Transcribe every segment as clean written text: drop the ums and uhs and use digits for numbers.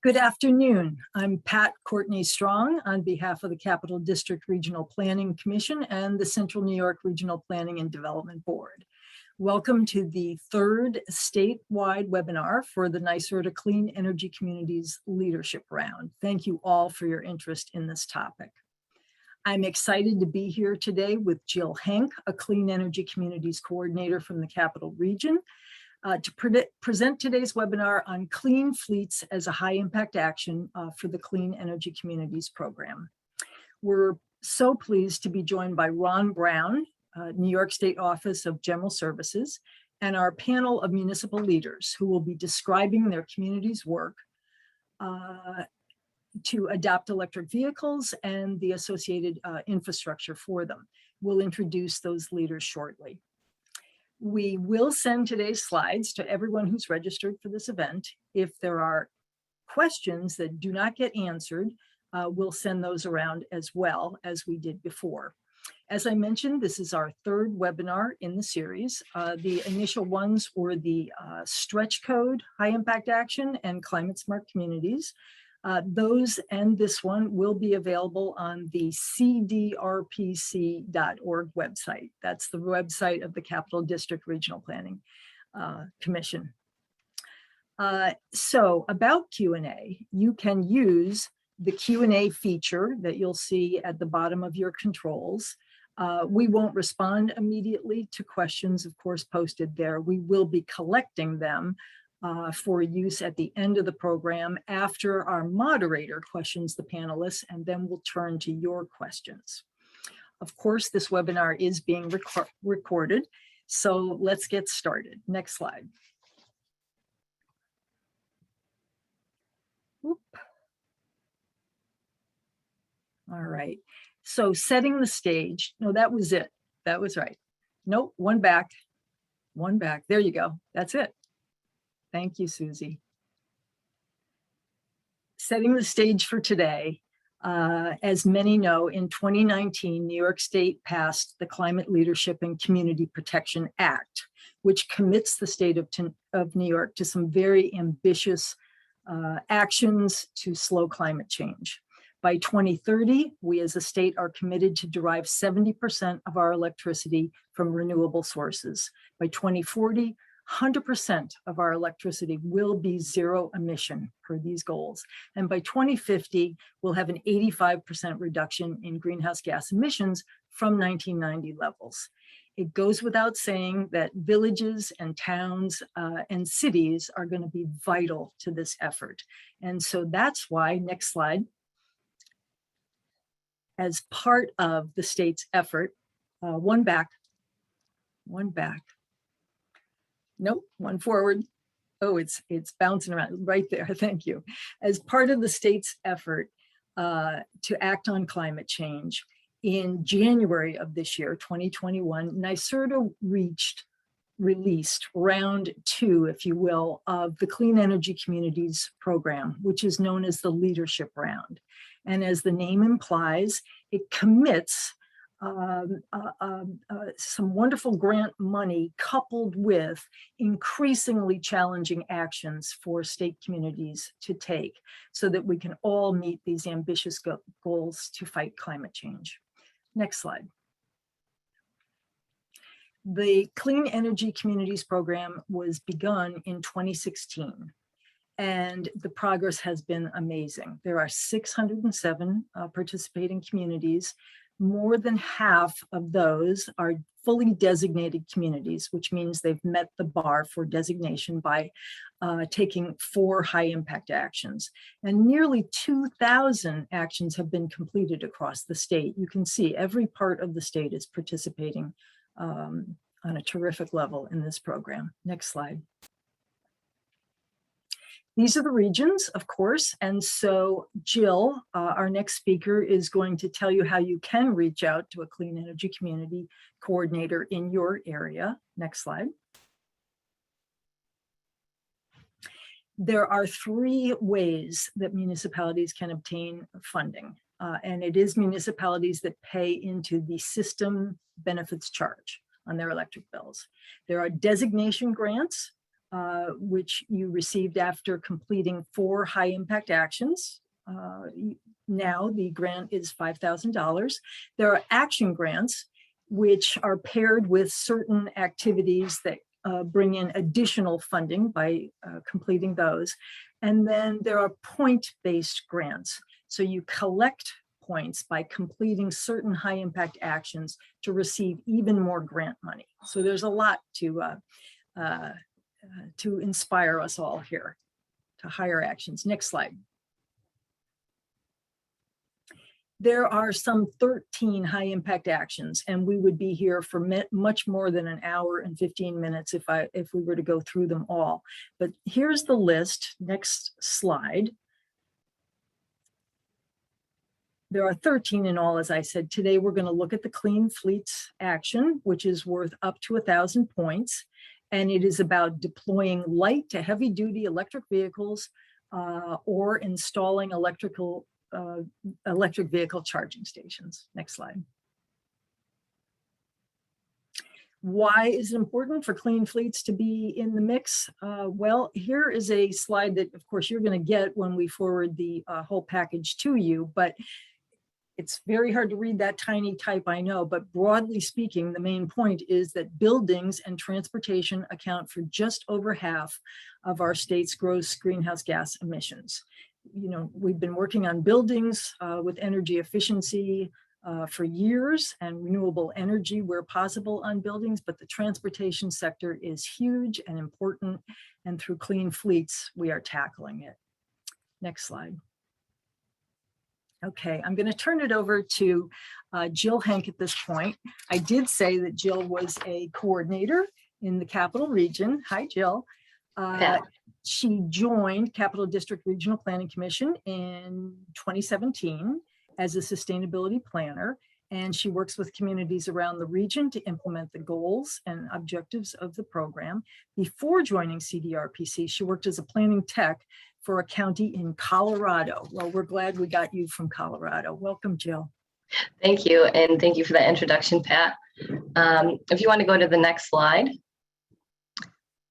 Good afternoon. I'm Pat Courtney Strong on behalf of the Capital District Regional Planning Commission and the Central New York Regional Planning and Development Board. Welcome to the third statewide webinar for the NYSERDA Clean Energy Communities Leadership Round. Thank you all for your interest in this topic. I'm excited to be here today with Jill Henk, a Clean Energy Communities Coordinator from the Capital Region, to present today's webinar on clean fleets as a high impact action for the Clean Energy Communities program. We're so pleased to be joined by Ron Brown, New York State Office of General Services, and our panel of municipal leaders who will be describing their community's work to adopt electric vehicles and the associated infrastructure for them. We'll introduce those leaders shortly. We will send today's slides to everyone who's registered for this event. If there are questions that do not get answered, we'll send those around as well as we did before. As I mentioned, this is our third webinar in the series. The initial ones were the stretch code, high impact action, and climate smart communities. Those and this one will be available on the cdrpc.org website. That's the website of the Capital District Regional Planning Commission. So about Q&A, you can use the Q&A feature that you'll see at the bottom of your controls. We won't respond immediately to questions, of course, posted there. We will be collecting them for use at the end of the program after our moderator questions the panelists, and then we'll turn to your questions. Of course, this webinar is being recorded, so let's get started. Next slide. Whoop. All right, so setting the stage. No, that was it. That was right. Nope, one back. There you go. That's it. Thank you, Susie. Setting the stage for today, as many know, in 2019, New York State passed the Climate Leadership and Community Protection Act, which commits the state of New York to some very ambitious actions to slow climate change. By 2030, we as a state are committed to derive 70% of our electricity from renewable sources. By 2040, 100% of our electricity will be zero emission per these goals. And by 2050, we'll have an 85% reduction in greenhouse gas emissions from 1990 levels. It goes without saying that villages and towns and cities are going to be vital to this effort. And so that's why, next slide, as part of the state's effort, one back. Nope, one forward. Oh, it's bouncing around right there. Thank you. As part of the state's effort to act on climate change, in January of this year, 2021, NYSERDA released round 2, if you will, of the Clean Energy Communities program, which is known as the Leadership Round. And as the name implies, it commits some wonderful grant money coupled with increasingly challenging actions for state communities to take so that we can all meet these ambitious goals to fight climate change. Next slide. The Clean Energy Communities program was begun in 2016. And the progress has been amazing. There are 607 participating communities. More than half of those are fully designated communities, which means they've met the bar for designation by taking 4 high impact actions. And nearly 2,000 actions have been completed across the state. You can see every part of the state is participating on a terrific level in this program. Next slide. These are the regions, of course, and so Jill, our next speaker, is going to tell you how you can reach out to a clean energy community coordinator in your area. Next slide. There are 3 ways that municipalities can obtain funding, and it is municipalities that pay into the system benefits charge on their electric bills. There are designation grants, which you received after completing 4 high-impact actions. Now the grant is $5,000. There are action grants, which are paired with certain activities that bring in additional funding by completing those. And then there are point-based grants. So you collect points by completing certain high-impact actions to receive even more grant money. So there's a lot to inspire us all here to higher actions. Next slide. There are some 13 high impact actions, and we would be here for much more than an hour and 15 minutes if we were to go through them all. But here's the list. Next slide. There are 13 in all, as I said. Today, we're going to look at the Clean Fleets action, which is worth up to 1,000 points. And it is about deploying light to heavy duty electric vehicles or installing electric vehicle charging stations. Next slide. Why is it important for Clean Fleets to be in the mix? Well, here is a slide that, of course, you're going to get when we forward the whole package to you, but it's very hard to read that tiny type, I know, but broadly speaking, the main point is that buildings and transportation account for just over half of our state's gross greenhouse gas emissions. You know, we've been working on buildings with energy efficiency for years and renewable energy where possible on buildings, but the transportation sector is huge and important, and through Clean Fleets, we are tackling it. Next slide. Okay, I'm going to turn it over to Jill Henk at this point. I did say that Jill was a coordinator in the Capital Region. Hi, Jill. She joined Capital District Regional Planning Commission in 2017 as a sustainability planner, and she works with communities around the region to implement the goals and objectives of the program. Before joining CDRPC, she worked as a planning tech for a county in Colorado. Well, we're glad we got you from Colorado. Welcome, Jill. Thank you, and thank you for that introduction, Pat. If you want to go to the next slide.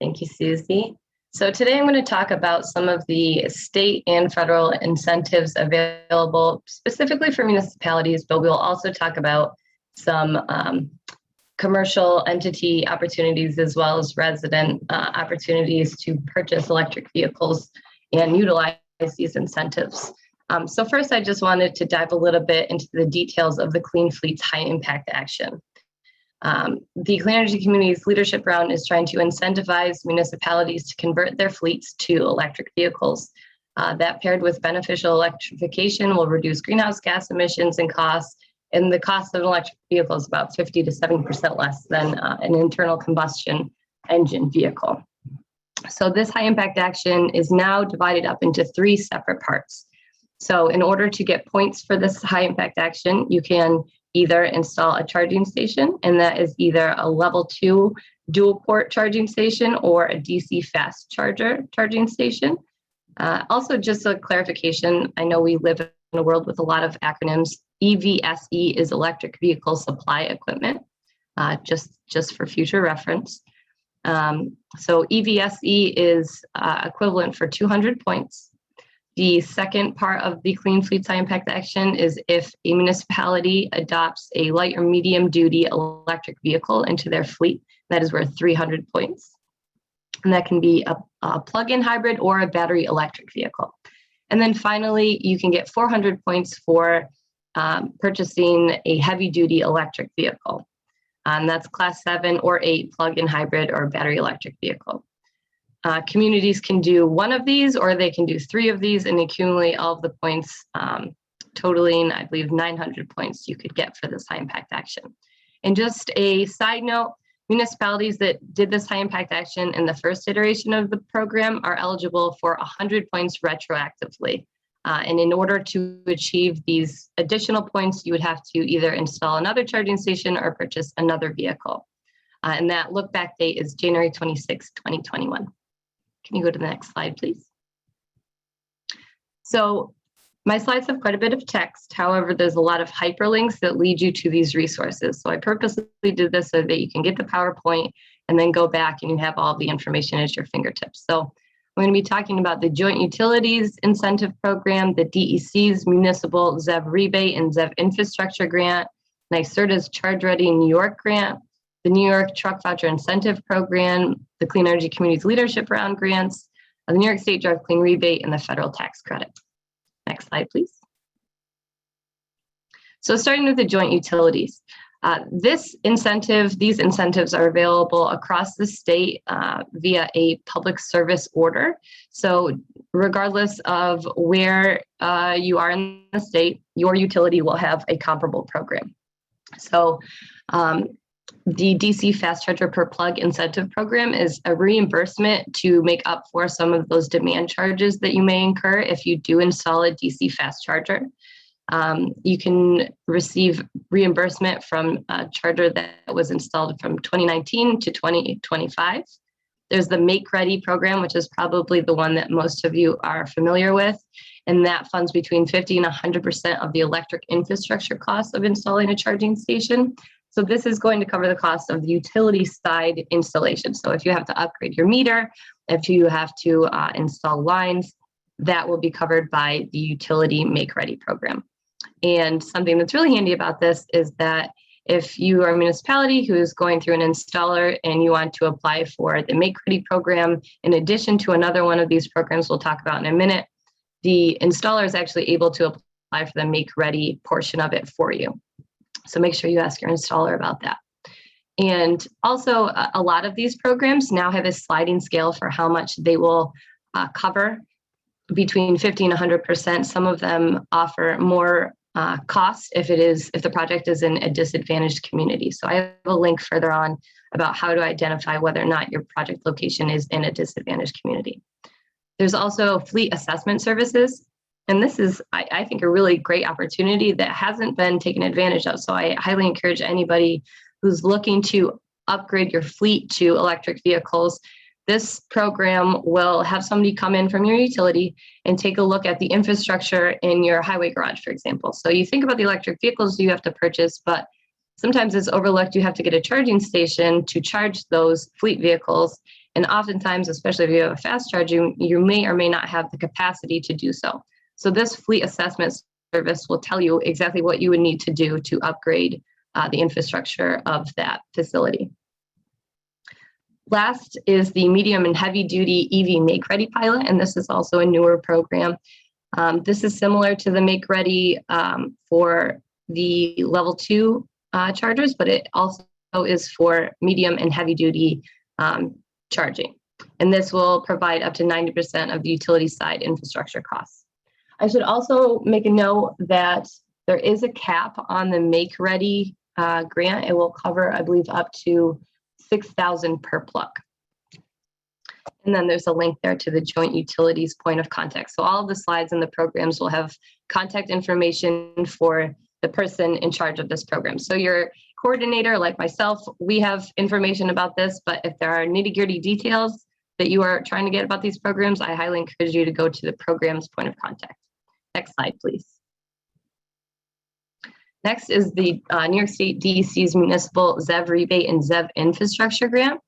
Thank you, Susie. So today I'm going to talk about some of the state and federal incentives available specifically for municipalities, but we'll also talk about some commercial entity opportunities as well as resident opportunities to purchase electric vehicles and utilize these incentives. So first, I just wanted to dive a little bit into the details of the Clean Fleets High Impact Action. The Clean Energy Communities Leadership Round is trying to incentivize municipalities to convert their fleets to electric vehicles. That paired with beneficial electrification will reduce greenhouse gas emissions and costs, and the cost of an electric vehicle is about 50 to 70% less than an internal combustion engine vehicle. So this high impact action is now divided up into 3 separate parts. So in order to get points for this high impact action, you can either install a charging station, and that is either a level 2 dual port charging station or a DC fast charger charging station. Also, just a clarification, I know we live in a world with a lot of acronyms. EVSE is electric vehicle supply equipment, just for future reference. So EVSE is equivalent for 200 points. The second part of the Clean Fleets High Impact Action is if a municipality adopts a light or medium duty electric vehicle into their fleet, that is worth 300 points. And that can be a plug-in hybrid or a battery electric vehicle. And then finally, you can get 400 points for purchasing a heavy duty electric vehicle. That's class 7 or 8 plug-in hybrid or battery electric vehicle. Communities can do 1 of these, or they can do 3 of these and accumulate all of the points, totaling, I believe, 900 points you could get for this high impact action. And just a side note, municipalities that did this high impact action in the first iteration of the program are eligible for 100 points retroactively. And in order to achieve these additional points, you would have to either install another charging station or purchase another vehicle. And that look back date is January 26, 2021. Can you go to the next slide, please? So my slides have quite a bit of text. However, there's a lot of hyperlinks that lead you to these resources. So I purposely did this so that you can get the PowerPoint and then go back and you have all the information at your fingertips. So we're going to be talking about the Joint Utilities Incentive Program, the DEC's Municipal ZEV Rebate and ZEV Infrastructure Grant, NYSERDA's Charge Ready New York Grant, the New York Truck Voucher Incentive Program, the Clean Energy Communities Leadership Round Grants, the New York State Drive Clean Rebate, and the federal tax credit. Next slide, please. So starting with the joint utilities. These incentives are available across the state via a public service order. So regardless of where you are in the state, your utility will have a comparable program. So the DC Fast Charger Per Plug Incentive Program is a reimbursement to make up for some of those demand charges that you may incur if you do install a DC fast charger. You can receive reimbursement from a charger that was installed from 2019 to 2025. There's the Make Ready program, which is probably the one that most of you are familiar with, and that funds between 50 and 100% of the electric infrastructure costs of installing a charging station. So this is going to cover the cost of the utility side installation. So if you have to upgrade your meter, if you have to install lines, that will be covered by the Utility Make Ready program. And something that's really handy about this is that if you are a municipality who is going through an installer and you want to apply for the Make Ready program, in addition to another one of these programs we'll talk about in a minute, the installer is actually able to apply for the Make Ready portion of it for you. So make sure you ask your installer about that. And also, a lot of these programs now have a sliding scale for how much they will cover, between 50 and 100%. Some of them offer more cost if the project is in a disadvantaged community. So I have a link further on about how to identify whether or not your project location is in a disadvantaged community. There's also fleet assessment services. And this is, I think, a really great opportunity that hasn't been taken advantage of. So I highly encourage anybody who's looking to upgrade your fleet to electric vehicles. This program will have somebody come in from your utility and take a look at the infrastructure in your highway garage, for example. So you think about the electric vehicles you have to purchase, but sometimes it's overlooked. You have to get a charging station to charge those fleet vehicles. And oftentimes, especially if you have a fast charger, you may or may not have the capacity to do so. So this fleet assessment service will tell you exactly what you would need to do to upgrade the infrastructure of that facility. Last is the medium and heavy duty EV Make Ready pilot, and this is also a newer program. This is similar to the Make Ready for the level 2 chargers, but it also is for medium and heavy duty charging. And this will provide up to 90% of the utility side infrastructure costs. I should also make a note that there is a cap on the Make Ready grant. It will cover, I believe, up to $6,000 per plug. And then there's a link there to the Joint Utilities point of contact. So all of the slides in the programs will have contact information for the person in charge of this program. So your coordinator, like myself, we have information about this, but if there are nitty-gritty details that you are trying to get about these programs, I highly encourage you to go to the program's point of contact. Next slide, please. Next is the New York State DEC's Municipal ZEV Rebate and ZEV Infrastructure Grant.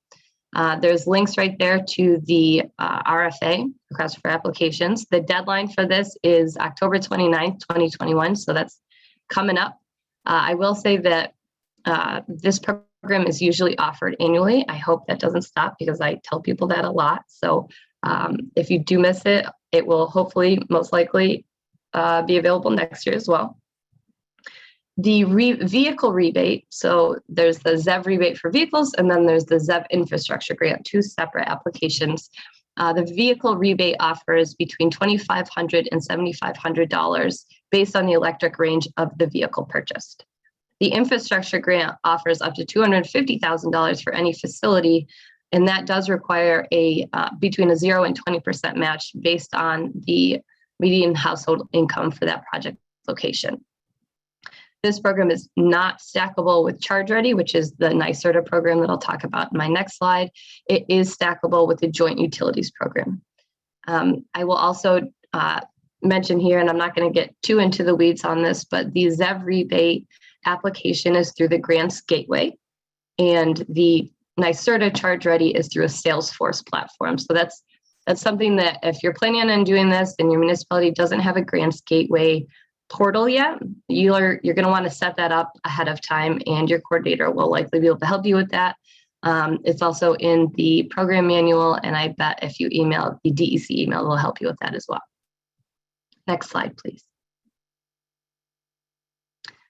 There's links right there to the RFA, request for applications. The deadline for this is October 29th, 2021, so that's coming up. I will say that this program is usually offered annually. I hope that doesn't stop because I tell people that a lot. So if you do miss it, it will hopefully, most likely, be available next year as well. The vehicle rebate, so there's the ZEV rebate for vehicles, and then there's the ZEV infrastructure grant, two separate applications. The vehicle rebate offers between $2,500 and $7,500 based on the electric range of the vehicle purchased. The infrastructure grant offers up to $250,000 for any facility, and that does require a between a 0 and 20% match based on the median household income for that project location. This program is not stackable with Charge Ready, which is the NYSERDA program that I'll talk about in my next slide. It is stackable with the Joint Utilities program. I will also mention here, and I'm not going to get too into the weeds on this, but the ZEV rebate application is through the Grants Gateway. And the NYSERDA Charge Ready is through a Salesforce platform. So that's something that if you're planning on doing this and your municipality doesn't have a grants gateway portal yet, you're going to want to set that up ahead of time, and your coordinator will likely be able to help you with that. It's also in the program manual, and I bet if you email the DEC email, it will help you with that as well. Next slide, please.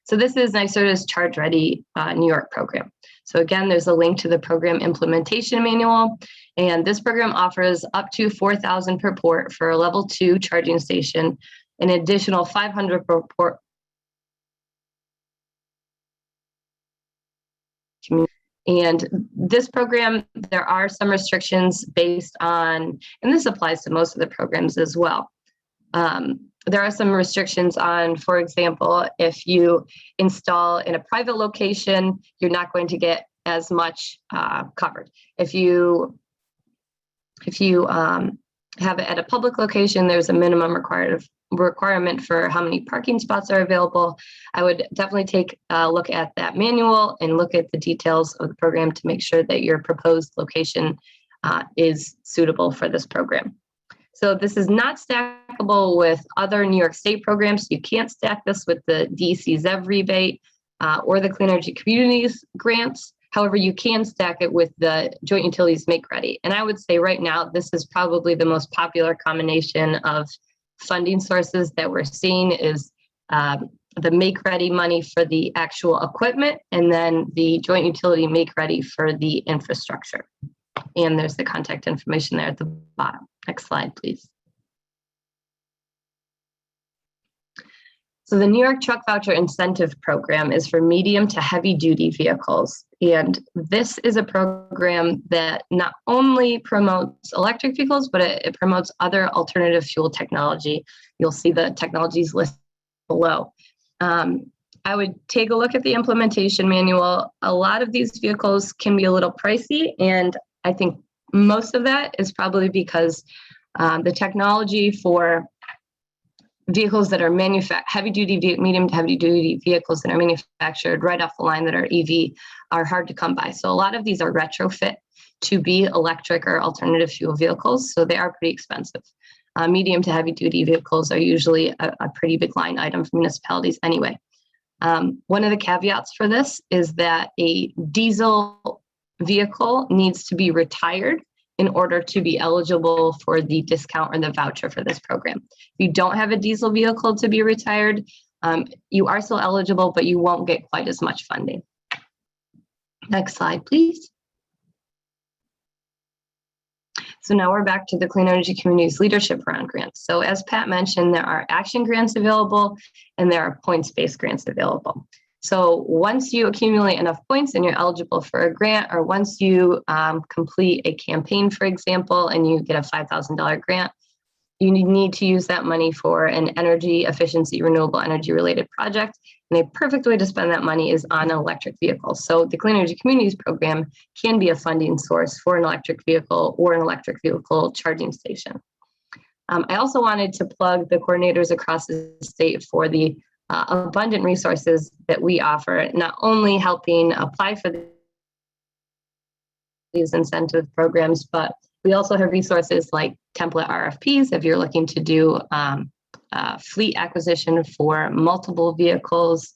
So this is NYSERDA's Charge Ready New York program. So again, there's a link to the program implementation manual, and this program offers up to $4,000 per port for a level 2 charging station, an additional $500 per port. And this program, there are some restrictions based on, and this applies to most of the programs as well. There are some restrictions on, for example, if you install in a private location, you're not going to get as much covered. If you have it at a public location, there's a minimum requirement for how many parking spots are available. I would definitely take a look at that manual and look at the details of the program to make sure that your proposed location is suitable for this program. So this is not stackable with other New York State programs. You can't stack this with the DEC ZEV rebate or the Clean Energy Communities grants. However, you can stack it with the Joint Utilities Make Ready. And I would say right now, this is probably the most popular combination of funding sources that we're seeing is the Make Ready money for the actual equipment, and then the Joint Utility Make Ready for the infrastructure. And there's the contact information there at the bottom. Next slide, please. So the New York Truck Voucher Incentive Program is for medium to heavy duty vehicles. And this is a program that not only promotes electric vehicles, but it promotes other alternative fuel technology. You'll see the technologies listed below. I would take a look at the implementation manual. A lot of these vehicles can be a little pricey, and I think most of that is probably because the technology for vehicles that are heavy duty, medium to heavy duty vehicles that are manufactured right off the line that are EV are hard to come by. So a lot of these are retrofit to be electric or alternative fuel vehicles. So they are pretty expensive. Medium to heavy duty vehicles are usually a pretty big line item for municipalities anyway. One of the caveats for this is that a diesel vehicle needs to be retired in order to be eligible for the discount or the voucher for this program. If you don't have a diesel vehicle to be retired, you are still eligible, but you won't get quite as much funding. Next slide, please. So now we're back to the Clean Energy Communities Leadership Round grants. So as Pat mentioned, there are action grants available and there are points-based grants available. So once you accumulate enough points and you're eligible for a grant, or once you complete a campaign, for example, and you get a $5,000 grant, you need to use that money for an energy efficiency, renewable energy related project. And a perfect way to spend that money is on an electric vehicle. So the Clean Energy Communities program can be a funding source for an electric vehicle or an electric vehicle charging station. I also wanted to plug the coordinators across the state for the abundant resources that we offer, not only helping apply for these incentive programs, but we also have resources like template RFPs if you're looking to do fleet acquisition for multiple vehicles.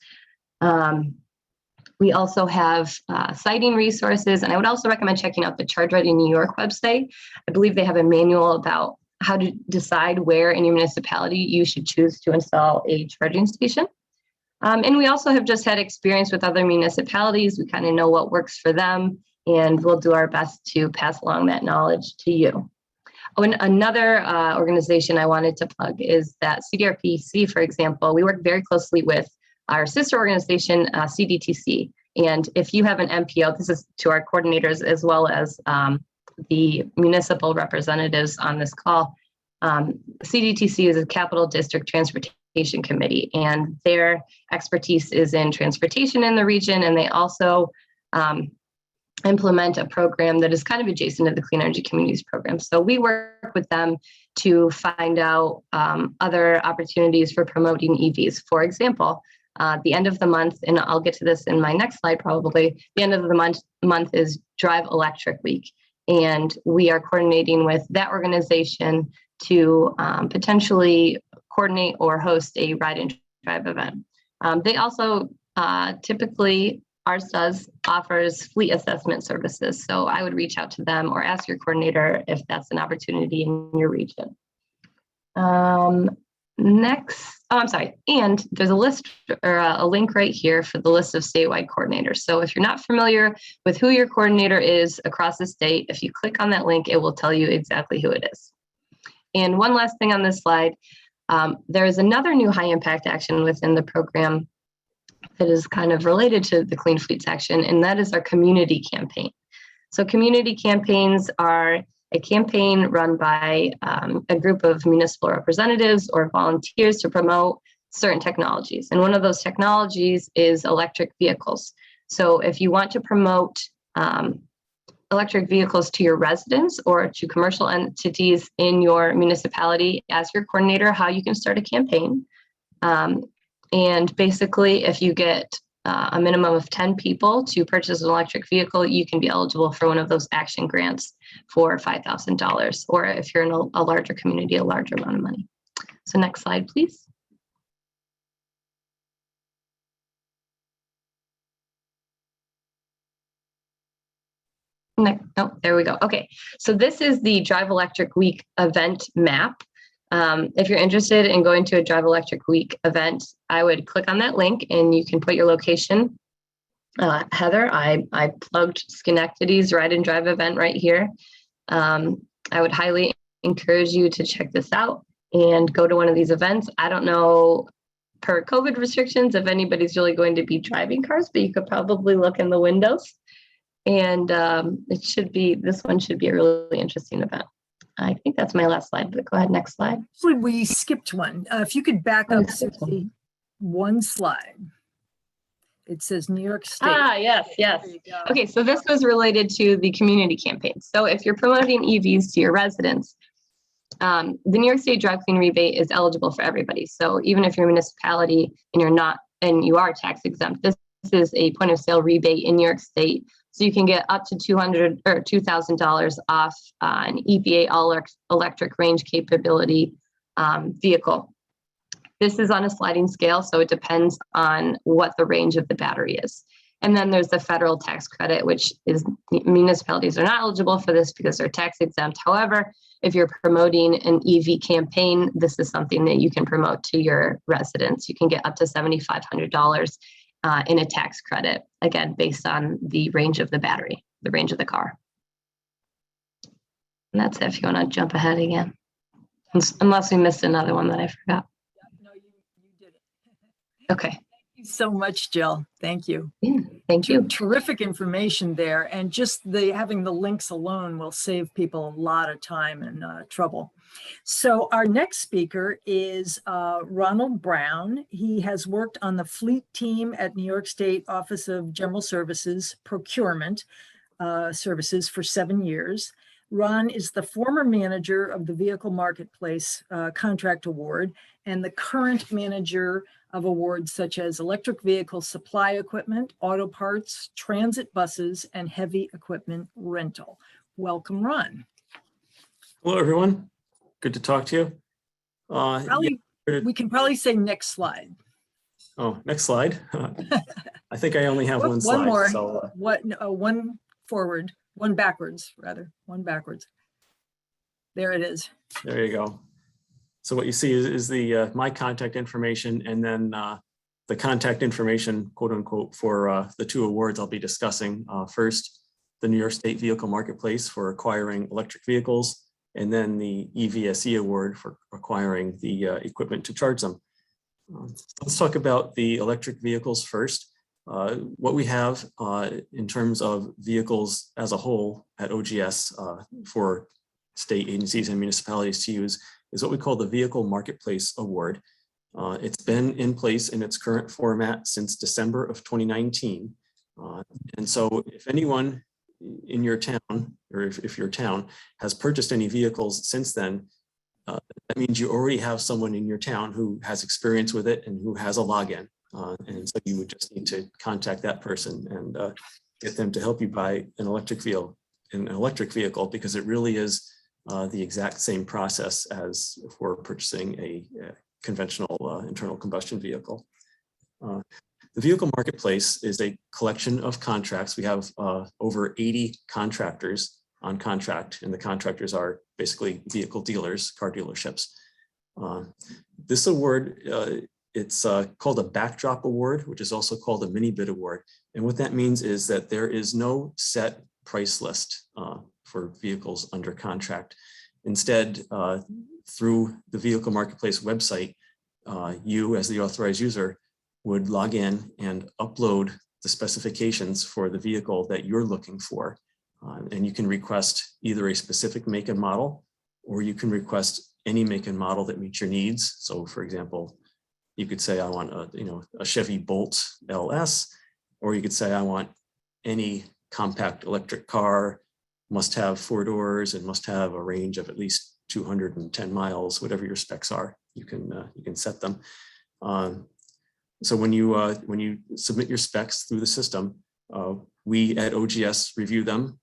We also have siting resources, and I would also recommend checking out the Charge Ready New York website. I believe they have a manual about how to decide where in your municipality you should choose to install a charging station. And we also have just had experience with other municipalities. We kind of know what works for them, and we'll do our best to pass along that knowledge to you. Oh, and another organization I wanted to plug is that CDRPC, for example, we work very closely with our sister organization, CDTC. And if you have an MPO, this is to our coordinators as well as the municipal representatives on this call. CDTC is a Capital District Transportation Committee, and their expertise is in transportation in the region, and they also implement a program that is kind of adjacent to the Clean Energy Communities program. So we work with them to find out other opportunities for promoting EVs. For example, The end of the month, and I'll get to this in my next slide probably, the end of the month is Drive Electric Week. And we are coordinating with that organization to potentially coordinate or host a ride and drive event. They also typically, ours offers fleet assessment services. So I would reach out to them or ask your coordinator if that's an opportunity in your region. And there's a list or a link right here for the list of statewide coordinators. So if you're not familiar with who your coordinator is across the state, if you click on that link, it will tell you exactly who it is. And one last thing on this slide, there is another new high impact action within the program that is kind of related to the Clean Fleets action, and that is our community campaign. So community campaigns are a campaign run by a group of municipal representatives or volunteers to promote certain technologies. And one of those technologies is electric vehicles. So if you want to promote electric vehicles to your residents or to commercial entities in your municipality, ask your coordinator how you can start a campaign. And basically, if you get a minimum of 10 people to purchase an electric vehicle, you can be eligible for one of those action grants for $5,000, or if you're in a larger community, a larger amount of money. So next slide, please. Oh, there we go. Okay, so this is the Drive Electric Week event map. If you're interested in going to a Drive Electric Week event, I would click on that link and you can put your location. Heather, I plugged Schenectady's Ride and Drive event right here. I would highly encourage you to check this out and go to one of these events. I don't know per COVID restrictions if anybody's really going to be driving cars, but you could probably look in the windows. And this one should be a really interesting event. I think that's my last slide, but go ahead, next slide. Actually, we skipped one. If you could back up one slide. It says New York State. Yes. Okay, so this was related to the community campaign. So if you're promoting EVs to your residents, the New York State Drive Clean rebate is eligible for everybody. So even if you're a municipality and you are tax exempt, this is a point of sale rebate in New York State. So you can get up to $200 or $2,000 off an EPA all-electric range capability vehicle. This is on a sliding scale, so it depends on what the range of the battery is. And then there's the federal tax credit, which is municipalities are not eligible for this because they're tax exempt. However, if you're promoting an EV campaign, this is something that you can promote to your residents. You can get up to $7,500 in a tax credit, again, based on the range of the battery, the range of the car. And that's it if you want to jump ahead again, unless we missed another one that I forgot. No, you did it. Okay. Thank you so much, Jill. Thank you. Yeah, thank you. Terrific information there. And just having the links alone will save people a lot of time and trouble. So our next speaker is Ronald Brown. He has worked on the fleet team at New York State Office of General Services Procurement Services for 7 years. Ron is the former manager of the Vehicle Marketplace Contract Award and the current manager of awards such as electric vehicle supply equipment, auto parts, transit buses, and heavy equipment rental. Welcome, Ron. Hello, everyone. Good to talk to you. We can probably say next slide. Oh, next slide. I think I only have one slide. One more. So, one forward, one backwards, rather. One backwards. There it is. there you go. So what you see is the my contact information, and then the contact information, quote unquote, for the two awards I'll be discussing. First, the New York State Vehicle Marketplace for acquiring electric vehicles, and then the EVSE award for acquiring the equipment to charge them. Let's talk about the electric vehicles first. What we have in terms of vehicles as a whole at OGS for state agencies and municipalities to use is what we call the Vehicle Marketplace Award. It's been in place in its current format since December of 2019. And so if anyone in your town, or if your town has purchased any vehicles since then, that means you already have someone in your town who has experience with it and who has a login. And so you would just need to contact that person and get them to help you buy an electric vehicle, because it really is the exact same process as for purchasing a conventional internal combustion vehicle. The vehicle marketplace is a collection of contracts. We have over 80 contractors on contract, and the contractors are basically vehicle dealers, car dealerships. This award, it's called a backdrop award, which is also called a mini bid award. And what that means is that there is no set price list for vehicles under contract. Instead, through the vehicle marketplace website, you as the authorized user would log in and upload the specifications for the vehicle that you're looking for. And you can request either a specific make and model, or you can request any make and model that meets your needs. So for example, you could say, I want a Chevy Bolt LS, or you could say, I want any compact electric car, must have 4 doors and must have a range of at least 210 miles, whatever your specs are, you can set them. So when you submit your specs through the system, we at OGS review them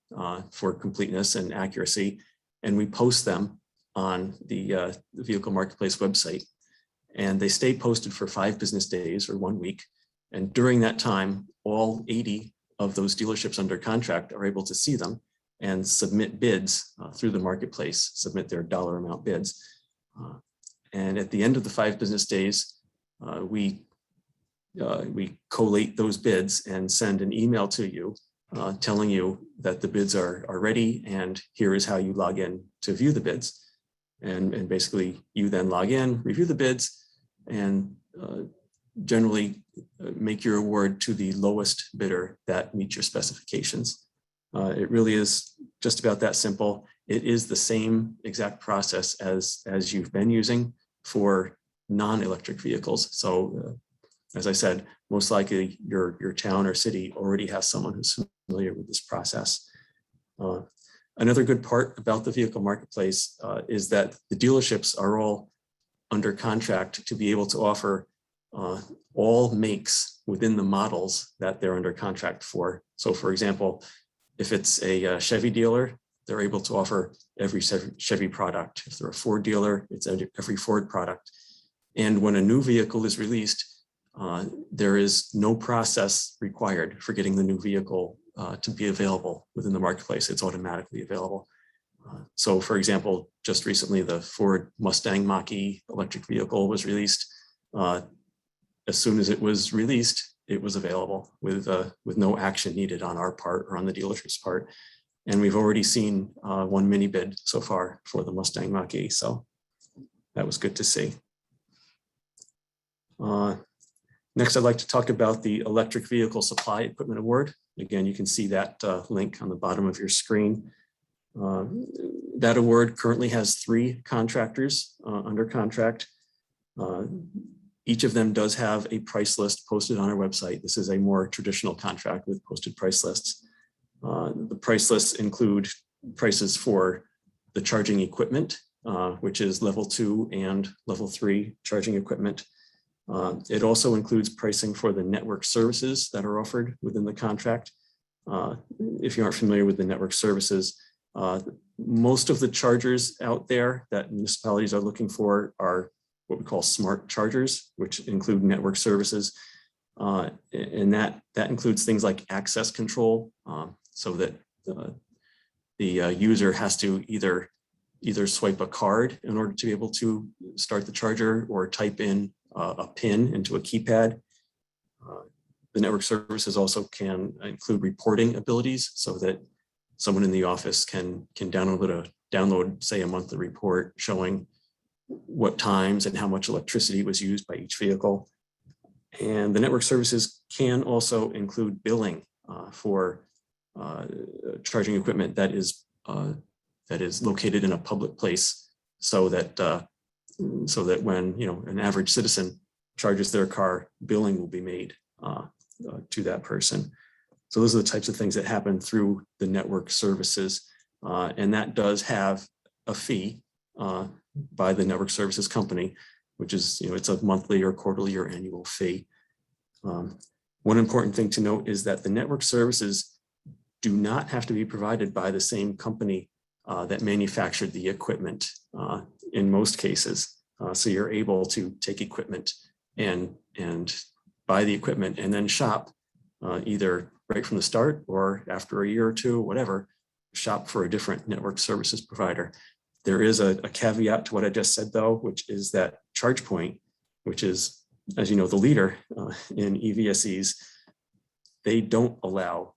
for completeness and accuracy, and we post them on the vehicle marketplace website. And they stay posted for 5 business days or 1 week. And during that time, all 80 of those dealerships under contract are able to see them and submit bids through the marketplace, submit their dollar amount bids. And at the end of the 5 business days, we collate those bids and send an email to you telling you that the bids are ready, and here is how you log in to view the bids. And basically you then log in, review the bids, and generally make your award to the lowest bidder that meets your specifications. It really is just about that simple. It is the same exact process as you've been using for non-electric vehicles. So as I said, most likely your town or city already has someone who's familiar with this process. Another good part about the vehicle marketplace is that the dealerships are all under contract to be able to offer all makes within the models that they're under contract for. So for example, if it's a Chevy dealer, they're able to offer every Chevy product. If they're a Ford dealer, it's every Ford product. And when a new vehicle is released, there is no process required for getting the new vehicle to be available within the marketplace. It's automatically available. So for example, just recently, the Ford Mustang Mach-E electric vehicle was released. As soon as it was released, it was available with no action needed on our part or on the dealership's part. And we've already seen 1 mini bid so far for the Mustang Mach-E, so that was good to see. Next, I'd like to talk about the Electric Vehicle Supply Equipment Award. Again, you can see that link on the bottom of your screen. That award currently has 3 contractors under contract. Each of them does have a price list posted on our website. This is a more traditional contract with posted price lists. The price lists include prices for the charging equipment, which is level 2 and level 3 charging equipment. It also includes pricing for the network services that are offered within the contract. If you aren't familiar with the network services, most of the chargers out there that municipalities are looking for are what we call smart chargers, which include network services. And that includes things like access control, so that the user has to either swipe a card in order to be able to start the charger, or type in a PIN into a keypad. The network services also can include reporting abilities, so that someone in the office can download, say, a monthly report showing what times and how much electricity was used by each vehicle. And the network services can also include billing for charging equipment that is located in a public place, so that when an average citizen charges their car, billing will be made to that person. So those are the types of things that happen through the network services, and that does have a fee by the network services company, which is it's a monthly or quarterly or annual fee. One important thing to note is that the network services do not have to be provided by the same company that manufactured the equipment in most cases. So you're able to take equipment and buy the equipment and then shop either right from the start or after a year or two, whatever, shop for a different network services provider. There is a caveat to what I just said though, which is that ChargePoint, which is, as you know, the leader in EVSEs, they don't allow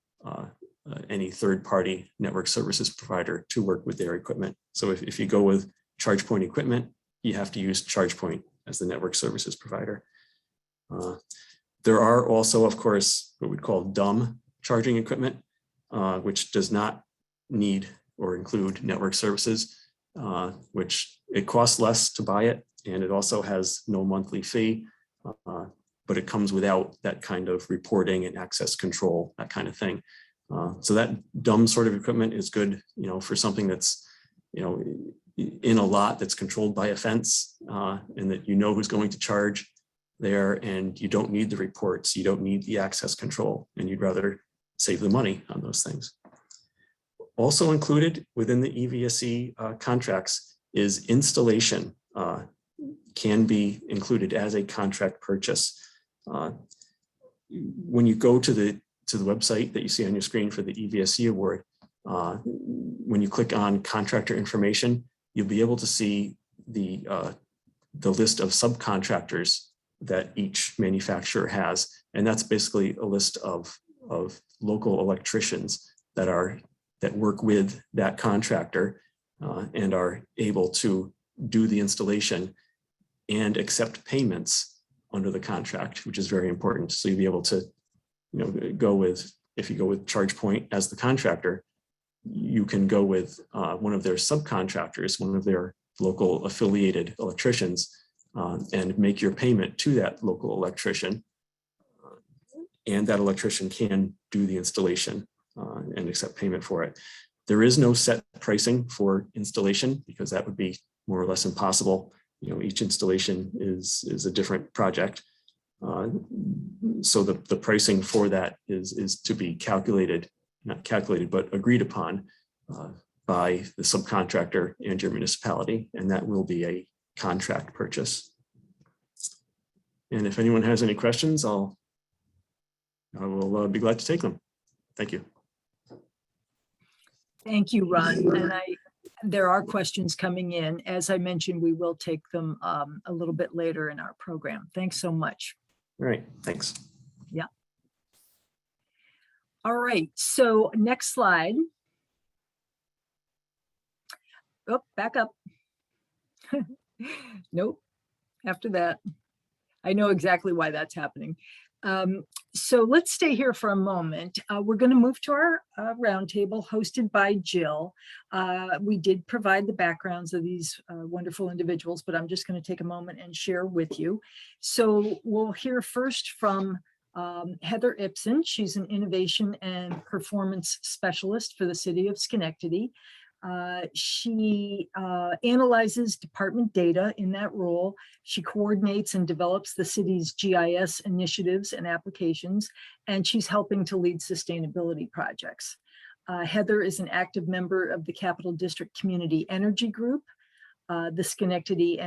any third-party network services provider to work with their equipment. So if you go with ChargePoint equipment, you have to use ChargePoint as the network services provider. There are also, of course, what we call dumb charging equipment, which does not need or include network services, which it costs less to buy it, and it also has no monthly fee, but it comes without that kind of reporting and access control, that kind of thing. So that dumb sort of equipment is good, for something that's, in a lot that's controlled by a fence, and that who's going to charge there, and you don't need the reports, you don't need the access control, and you'd rather save the money on those things. Also included within the EVSE contracts is installation, can be included as a contract purchase. When you go to the website that you see on your screen for the EVSE award, when you click on contractor information, you'll be able to see the list of subcontractors that each manufacturer has. And that's basically a list of local electricians that work with that contractor and are able to do the installation and accept payments under the contract, which is very important. So you'll be able to, if you go with ChargePoint as the contractor, you can go with one of their subcontractors, one of their local affiliated electricians, and make your payment to that local electrician. And that electrician can do the installation and accept payment for it. There is no set pricing for installation because that would be more or less impossible. Each installation is a different project. So the pricing for that is to be calculated, not calculated, but agreed upon by the subcontractor and your municipality, and that will be a contract purchase. And if anyone has any questions, I will be glad to take them. Thank you. Thank you, Ron. And there are questions coming in. As I mentioned, we will take them a little bit later in our program. Thanks so much. All right, thanks. Yeah. All right, so next slide. Oh, back up. Nope, after that. I know exactly why that's happening. So let's stay here for a moment. We're going to move to our roundtable hosted by Jill. We did provide the backgrounds of these wonderful individuals, but I'm just going to take a moment and share with you. So we'll hear first from Heather Ipson. She's an innovation and performance specialist for the city of Schenectady. She analyzes department data in that role. She coordinates and develops the city's GIS initiatives and applications, and she's helping to lead sustainability projects. Heather is an active member of the Capital District Community Energy Group, the Schenectady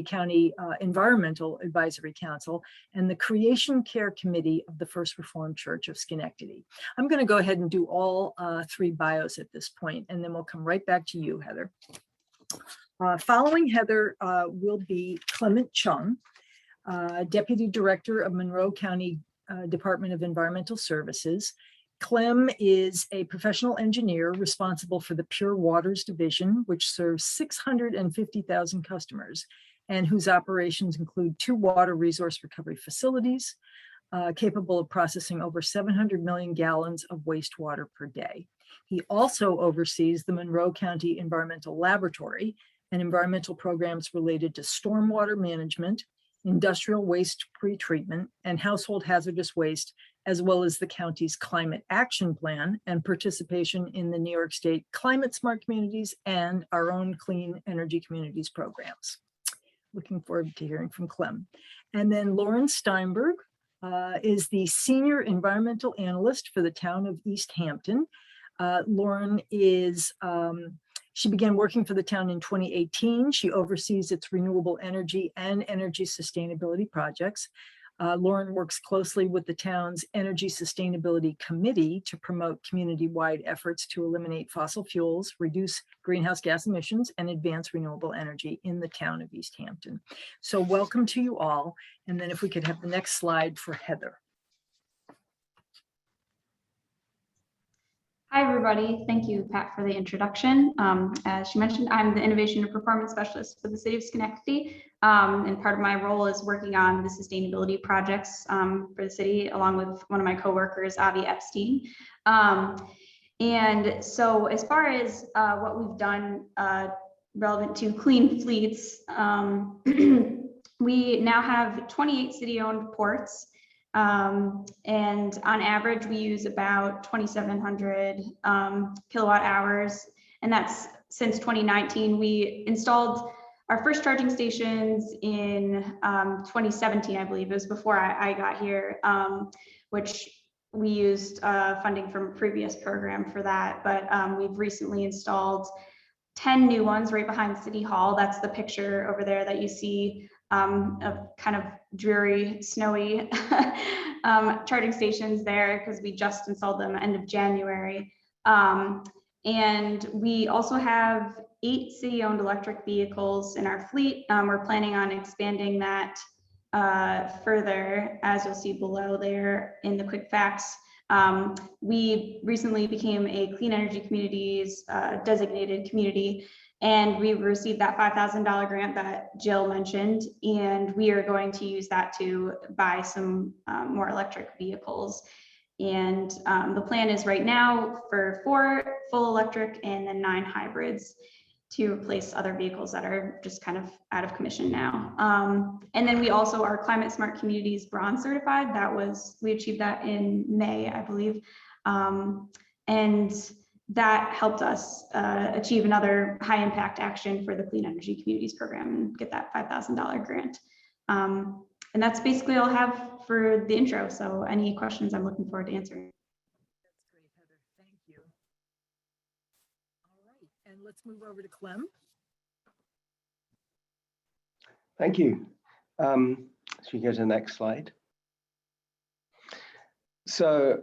County Environmental Advisory Council, and the Creation Care Committee of the First Reformed Church of Schenectady. I'm going to go ahead and do all three bios at this point, and then we'll come right back to you, Heather. Following Heather will be Clement Chung, Deputy Director of Monroe County Department of Environmental Services. Clem is a professional engineer responsible for the Pure Waters Division, which serves 650,000 customers and whose operations include 2 water resource recovery facilities capable of processing over 700 million gallons of wastewater per day. He also oversees the Monroe County Environmental Laboratory and environmental programs related to stormwater management, industrial waste pretreatment, and household hazardous waste, as well as the county's climate action plan and participation in the New York State Climate Smart Communities and our own Clean Energy Communities programs. looking forward to hearing from Clem. And then Lauren Steinberg is the Senior Environmental Analyst for the town of East Hampton. Lauren is, she began working for the town in 2018. She oversees its renewable energy and energy sustainability projects. Lauren works closely with the town's Energy Sustainability Committee to promote community-wide efforts to eliminate fossil fuels, reduce greenhouse gas emissions, and advance renewable energy in the town of East Hampton. So welcome to you all. And then if we could have the next slide for Heather. Hi, everybody. Thank you, Pat, for the introduction. As she mentioned, I'm the Innovation and Performance Specialist for the City of Schenectady. And part of my role is working on the sustainability projects for the city, along with one of my coworkers, Avi Epstein. And so as far as what we've done relevant to clean fleets, we now have 28 city-owned ports. And on average, we use about 2,700 kilowatt hours. And that's since 2019. We installed our first charging stations in 2017, I believe. It was before I got here, which we used funding from a previous program for that. But we've recently installed 10 new ones right behind City Hall. That's the picture over there that you see of kind of dreary, snowy charging stations there, because we just installed them end of January. And we also have 8 city-owned electric vehicles in our fleet. We're planning on expanding that further, as you'll see below there in the quick facts. We recently became a Clean Energy Communities designated community, and we received that $5,000 grant that Jill mentioned, and we are going to use that to buy some more electric vehicles. And the plan is right now for 4 full electric and then 9 hybrids to replace other vehicles that are just kind of out of commission now. And then we also are Climate Smart Communities Bronze certified. We achieved that in May, I believe. And that helped us achieve another high impact action for the Clean Energy Communities program and get that $5,000 grant. And that's basically all I have for the intro. So any questions, I'm looking forward to answering. That's great, Heather. Thank you. All right, and let's move over to Clem. Thank you. Should we go to the next slide? So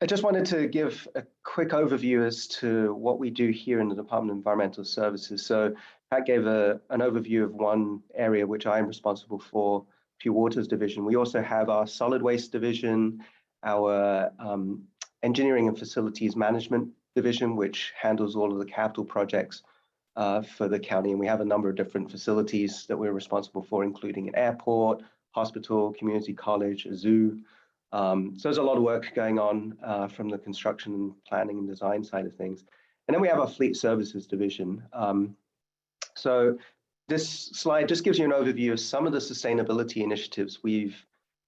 I just wanted to give a quick overview as to what we do here in the Department of Environmental Services. So Pat gave an overview of one area which I'm responsible for, Pure Waters Division. We also have our Solid Waste Division, our Engineering and Facilities Management Division, which handles all of the capital projects for the county. And we have a number of different facilities that we're responsible for, including an airport, hospital, community college, a zoo. So there's a lot of work going on from the construction and planning and design side of things. And then we have our Fleet Services Division. So this slide just gives you an overview of some of the sustainability initiatives we've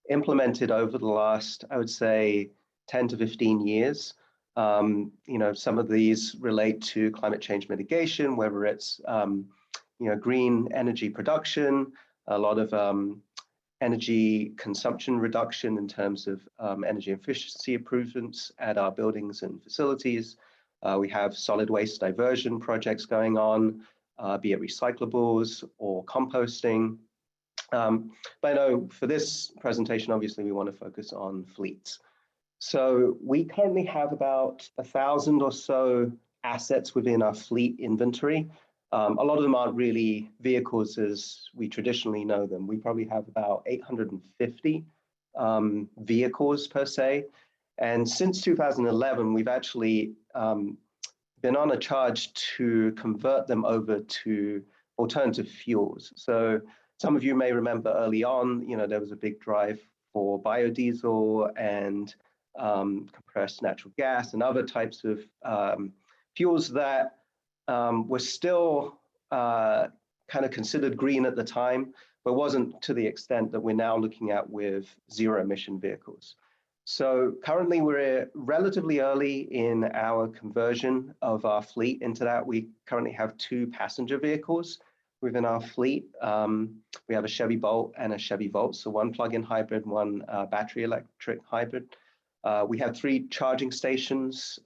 implemented over the last, I would say, 10 to 15 years. You know, some of these relate to climate change mitigation, whether it's, you know, green energy production, a lot of energy consumption reduction in terms of energy efficiency improvements at our buildings and facilities. We have solid waste diversion projects going on, be it recyclables or composting. But I know for this presentation, obviously, we want to focus on fleets. So we currently have about 1,000 or so assets within our fleet inventory. A lot of them aren't really vehicles as we traditionally know them. We probably have about 850 vehicles per se. And since 2011, we've actually been on a charge to convert them over to alternative fuels. So some of you may remember early on, you know, there was a big drive for biodiesel and compressed natural gas and other types of fuels that were still kind of considered green at the time, but wasn't to the extent that we're now looking at with zero emission vehicles. So currently we're relatively early in our conversion of our fleet into that. We currently have 2 passenger vehicles within our fleet. We have a Chevy Bolt and a Chevy Volt, so one plug-in hybrid, one battery electric hybrid. We have 3 charging stations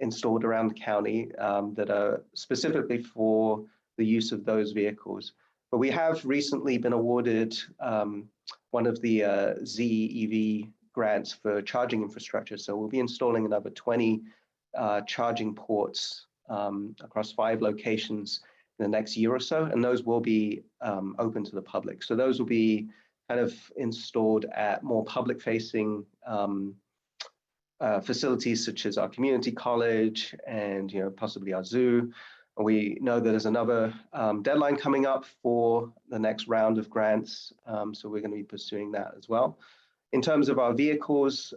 installed around the county that are specifically for the use of those vehicles. But we have recently been awarded one of the ZEV grants for charging infrastructure. So we'll be installing another 20 charging ports across 5 locations in the next year or so, and those will be open to the public. So those will be kind of installed at more public-facing facilities such as our community college and possibly our zoo. We know that there's another deadline coming up for the next round of grants, so we're going to be pursuing that as well. In terms of our vehicles,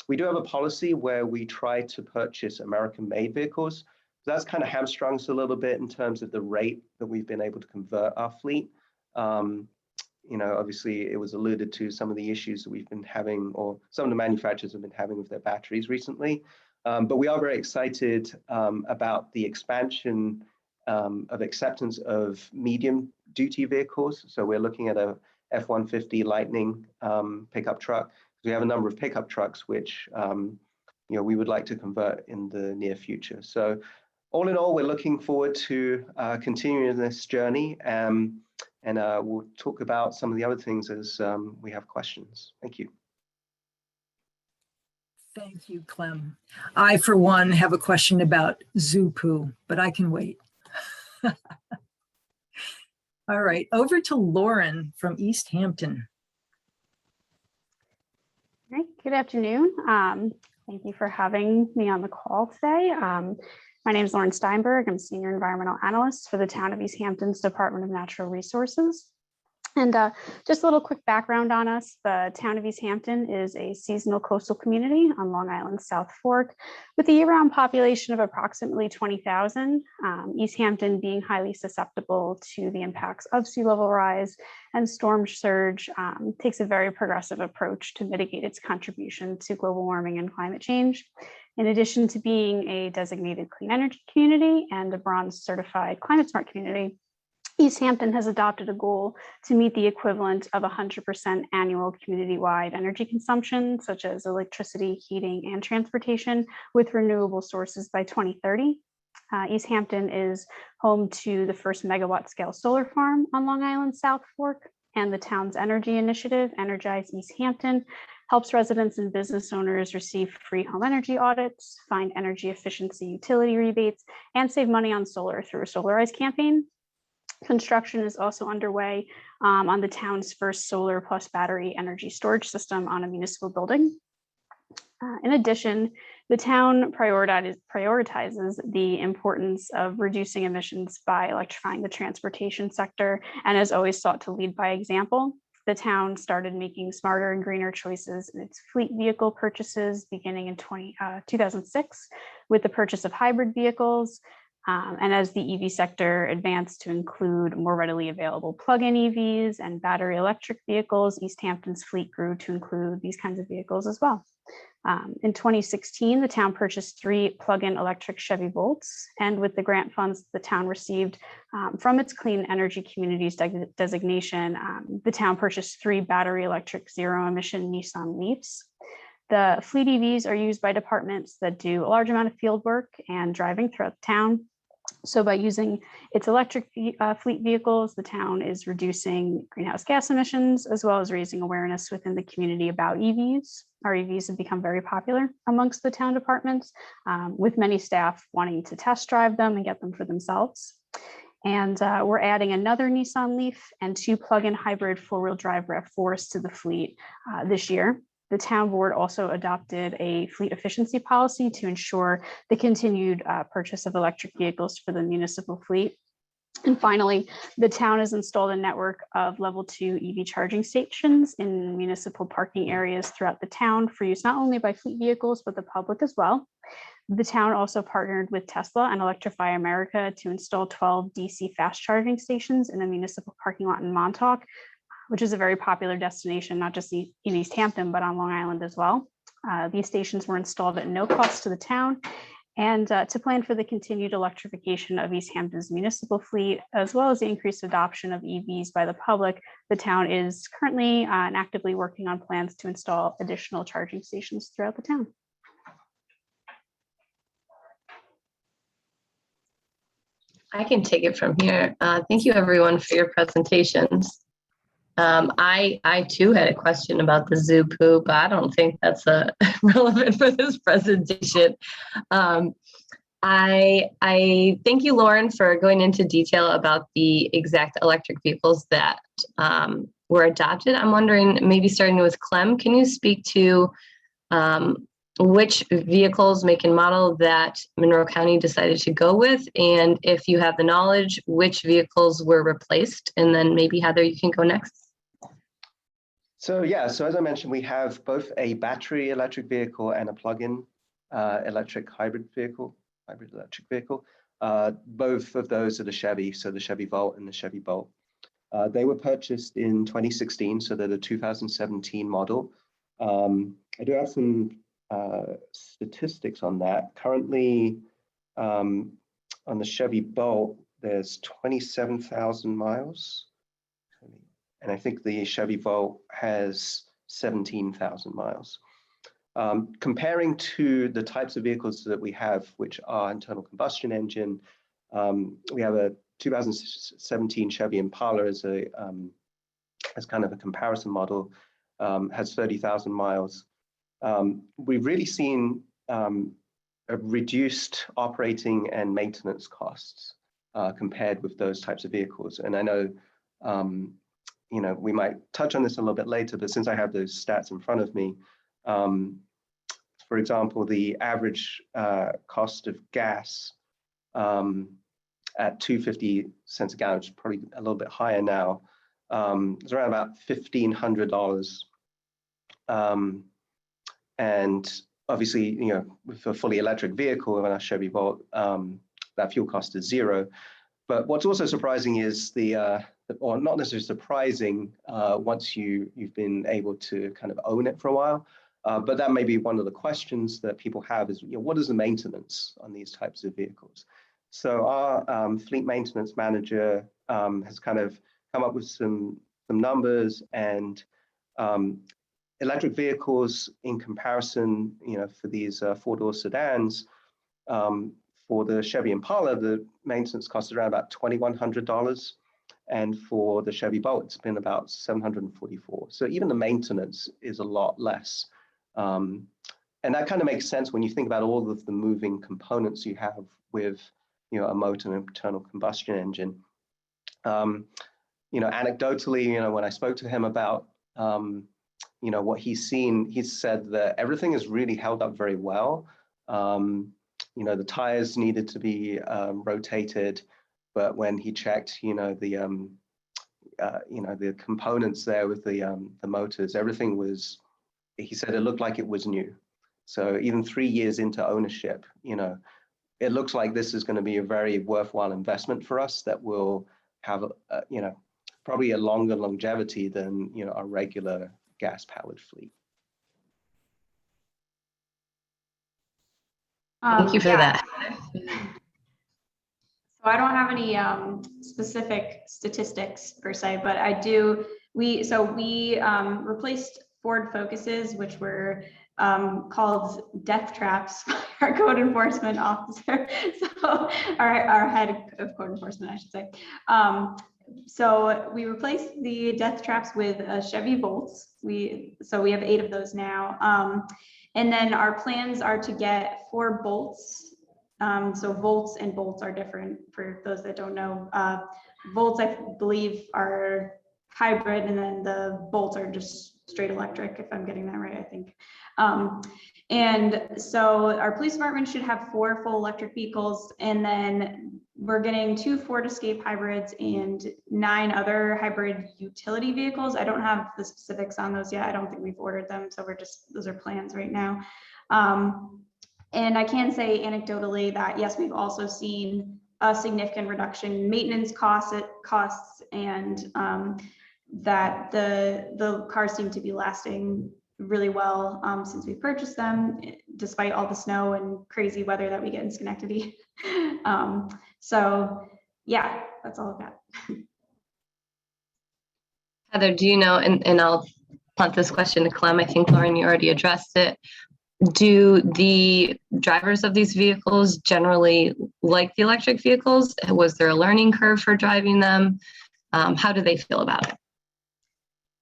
we do have a policy where we try to purchase American-made vehicles. That's kind of hamstrung us a little bit in terms of the rate that we've been able to convert our fleet. Obviously it was alluded to some of the issues that we've been having, or some of the manufacturers have been having with their batteries recently. But we are very excited about the expansion of acceptance of medium duty vehicles. So we're looking at a F-150 Lightning pickup truck. We have a number of pickup trucks which we would like to convert in the near future. So all in all, we're looking forward to continuing this journey, and we'll talk about some of the other things as we have questions. Thank you. Thank you, Clem. I, for one, have a question about zoo poo, but I can wait. All right, over to Lauren from East Hampton. All right, good afternoon. Thank you for having me on the call today. My name is Lauren Steinberg. I'm Senior Environmental Analyst for the Town of East Hampton's Department of Natural Resources. And just a little quick background on us. The Town of East Hampton is a seasonal coastal community on Long Island's South Fork with a year-round population of approximately 20,000. East Hampton being highly susceptible to the impacts of sea level rise and storm surge, takes a very progressive approach to mitigate its contribution to global warming and climate change. In addition to being a designated clean energy community and a bronze certified climate smart community, East Hampton has adopted a goal to meet the equivalent of 100% annual community-wide energy consumption, such as electricity, heating, and transportation, with renewable sources by 2030. East Hampton is home to the first megawatt scale solar farm on Long Island's South Fork, and the town's energy initiative, Energize East Hampton, helps residents and business owners receive free home energy audits, find energy efficiency utility rebates, and save money on solar through a Solarize campaign. Construction is also underway on the town's first solar plus battery energy storage system on a municipal building. In addition, the town prioritizes the importance of reducing emissions by electrifying the transportation sector, and has always sought to lead by example. The town started making smarter and greener choices in its fleet vehicle purchases beginning in 2006 with the purchase of hybrid vehicles. And as the EV sector advanced to include more readily available plug-in EVs and battery electric vehicles, East Hampton's fleet grew to include these kinds of vehicles as well. In 2016, the town purchased 3 plug-in electric Chevy Volts, and with the grant funds the town received from its Clean Energy Communities designation, the town purchased 3 battery electric zero-emission Nissan Leafs. The fleet EVs are used by departments that do a large amount of field work and driving throughout the town. So by using its electric fleet vehicles, the town is reducing greenhouse gas emissions, as well as raising awareness within the community about EVs. Our EVs have become very popular amongst the town departments, with many staff wanting to test drive them and get them for themselves. And we're adding another Nissan Leaf and 2 plug-in hybrid 4-wheel drive RAV4s to the fleet this year. The town board also adopted a fleet efficiency policy to ensure the continued purchase of electric vehicles for the municipal fleet. And finally, the town has installed a network of level 2 EV charging stations in municipal parking areas throughout the town for use not only by fleet vehicles, but the public as well. The town also partnered with Tesla and Electrify America to install 12 DC fast charging stations in a municipal parking lot in Montauk, which is a very popular destination, not just in East Hampton, but on Long Island as well. These stations were installed at no cost to the town and to plan for the continued electrification of East Hampton's municipal fleet, as well as the increased adoption of EVs by the public. The town is currently and actively working on plans to install additional charging stations throughout the town. I can take it from here. Thank you everyone for your presentations. I too had a question about the zoo poo, but I don't think that's relevant for this presentation. I thank you, Lauren, for going into detail about the exact electric vehicles that were adopted. I'm wondering, maybe starting with Clem, can you speak to which vehicles, make and model that Monroe County decided to go with? And if you have the knowledge, which vehicles were replaced? And then maybe Heather, you can go next. So yeah, so as I mentioned, we have both a battery electric vehicle and a plug-in electric hybrid electric vehicle. Both of those are the Chevy, so the Chevy Volt and the Chevy Bolt. They were purchased in 2016, so they're the 2017 model. I do have some statistics on that. Currently, on the Chevy Bolt, there's 27,000 miles. And I think the Chevy Volt has 17,000 miles. Comparing to the types of vehicles that we have, which are internal combustion engine, we have a 2017 Chevy Impala as kind of a comparison model, has 30,000 miles. We've really seen a reduced operating and maintenance costs compared with those types of vehicles. And I know, you know, we might touch on this a little bit later, but since I have those stats in front of me, for example, the average cost of gas at 2.50 cents a gallon, which is probably a little bit higher now, is around about $1,500. And obviously, you know, with a fully electric vehicle in our Chevy Volt, that fuel cost is zero. But what's also surprising is or not necessarily surprising once you've been able to kind of own it for a while, but that may be one of the questions that people have is, you know, what is the maintenance on these types of vehicles? So our fleet maintenance manager has kind of come up with some numbers, and electric vehicles in comparison, you know, for these four-door sedans, for the Chevy Impala, the maintenance cost is around about $2,100. And for the Chevy Bolt, it's been about $744. So even the maintenance is a lot less. And that kind of makes sense when you think about all of the moving components you have with, you know, a motor and internal combustion engine. You know, anecdotally, you know, when I spoke to him about, you know, what he's seen, he said that everything has really held up very well. You know, the tires needed to be rotated, but when he checked, you know, the components there with the motors, everything was, he said it looked like it was new. So even 3 years into ownership, you know, it looks like this is going to be a very worthwhile investment for us that will have, you know, probably a longer longevity than, you know, our regular gas-powered fleet. Thank you for that. So I don't have any specific statistics per se, but I do. We replaced Ford Focuses, which were called death traps by our code enforcement officer. So our head of code enforcement, I should say. So we replaced the death traps with Chevy Volts. So we have 8 of those now. And then our plans are to get 4 Bolts. So Volts and Bolts are different for those that don't know. Volts, I believe, are hybrid, and then the Bolts are just straight electric, if I'm getting that right, I think. And so our police department should have 4 full electric vehicles, and then we're getting 2 Ford Escape hybrids and 9 other hybrid utility vehicles. I don't have the specifics on those yet. I don't think we've ordered them, so those are plans right now. And I can say anecdotally that yes, we've also seen a significant reduction in maintenance costs, and that the cars seem to be lasting really well since we purchased them, despite all the snow and crazy weather that we get in Schenectady. So yeah, that's all I've got. Heather, do you know, and I'll punt this question to Clem, I think Lauren, you already addressed it. Do the drivers of these vehicles generally like the electric vehicles? Was there a learning curve for driving them? How do they feel about it?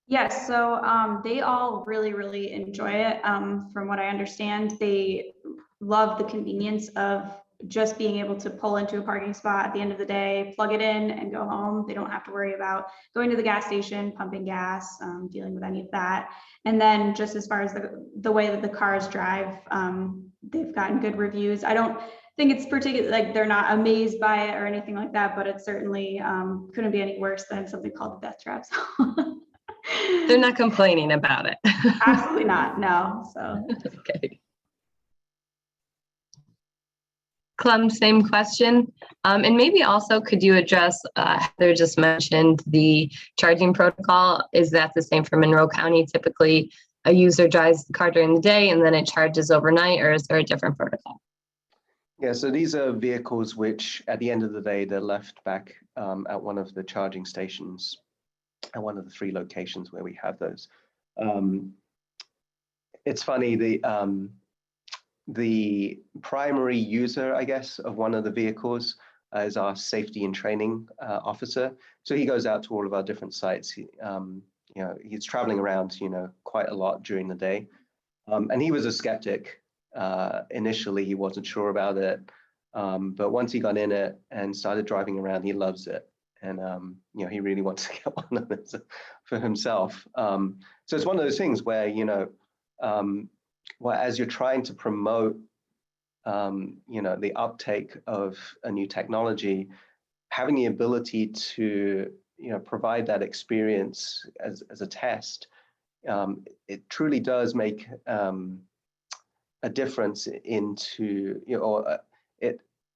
Yes, so they all really, really enjoy it. From what I understand, they love the convenience of just being able to pull into a parking spot at the end of the day, plug it in and go home. They don't have to worry about going to the gas station, pumping gas, dealing with any of that. And then just as far as the way that the cars drive, they've gotten good reviews. I don't think it's particularly like they're not amazed by it or anything like that, but it certainly couldn't be any worse than something called the death trap. They're not complaining about it. Absolutely not, no. So Okay. Clem, same question. And maybe also could you address, Heather just mentioned the charging protocol. Is that the same for Monroe County? Typically, a user drives the car during the day and then it charges overnight, or is there a different protocol? Yeah, so these are vehicles which at the end of the day, they're left back at one of the charging stations at one of the 3 locations where we have those. It's funny, the primary user, I guess, of one of the vehicles is our safety and training officer. So he goes out to all of our different sites. He's traveling around, quite a lot during the day. And he was a skeptic. Initially, he wasn't sure about it. But once he got in it and started driving around, he loves it. And, he really wants to get one of those for himself. So it's one of those things where, as you're trying to promote, the uptake of a new technology, having the ability to, provide that experience as a test, it truly does make a difference into,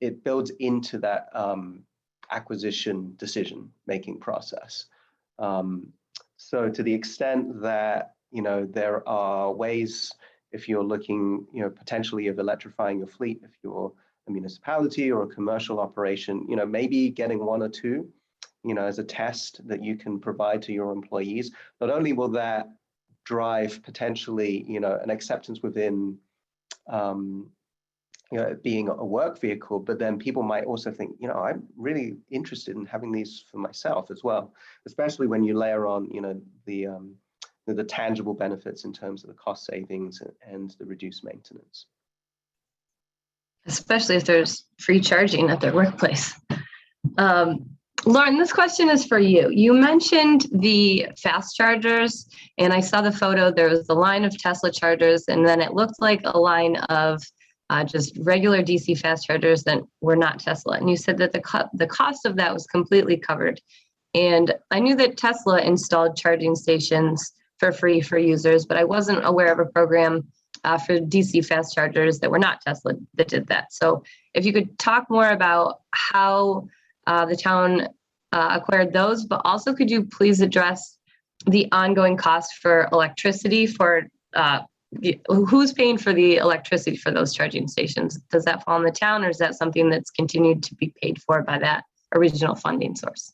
it builds into that acquisition decision-making process. So to the extent that, there are ways, if you're looking, potentially of electrifying your fleet, if you're a municipality or a commercial operation, maybe getting 1 or 2, as a test that you can provide to your employees, not only will that drive potentially, an acceptance within, being a work vehicle, but then people might also think, I'm really interested in having these for myself as well, especially when you layer on, the tangible benefits in terms of the cost savings and the reduced maintenance. Especially if there's free charging at their workplace. Lauren, this question is for you. You mentioned the fast chargers, and I saw the photo. There was the line of Tesla chargers, and then it looked like a line of just regular DC fast chargers that were not Tesla. And you said that the cost of that was completely covered. And I knew that Tesla installed charging stations for free for users, but I wasn't aware of a program for DC fast chargers that were not Tesla that did that. So if you could talk more about how the town acquired those, but also could you please address the ongoing cost for electricity for who's paying for the electricity for those charging stations? Does that fall on the town, or is that something that's continued to be paid for by that original funding source?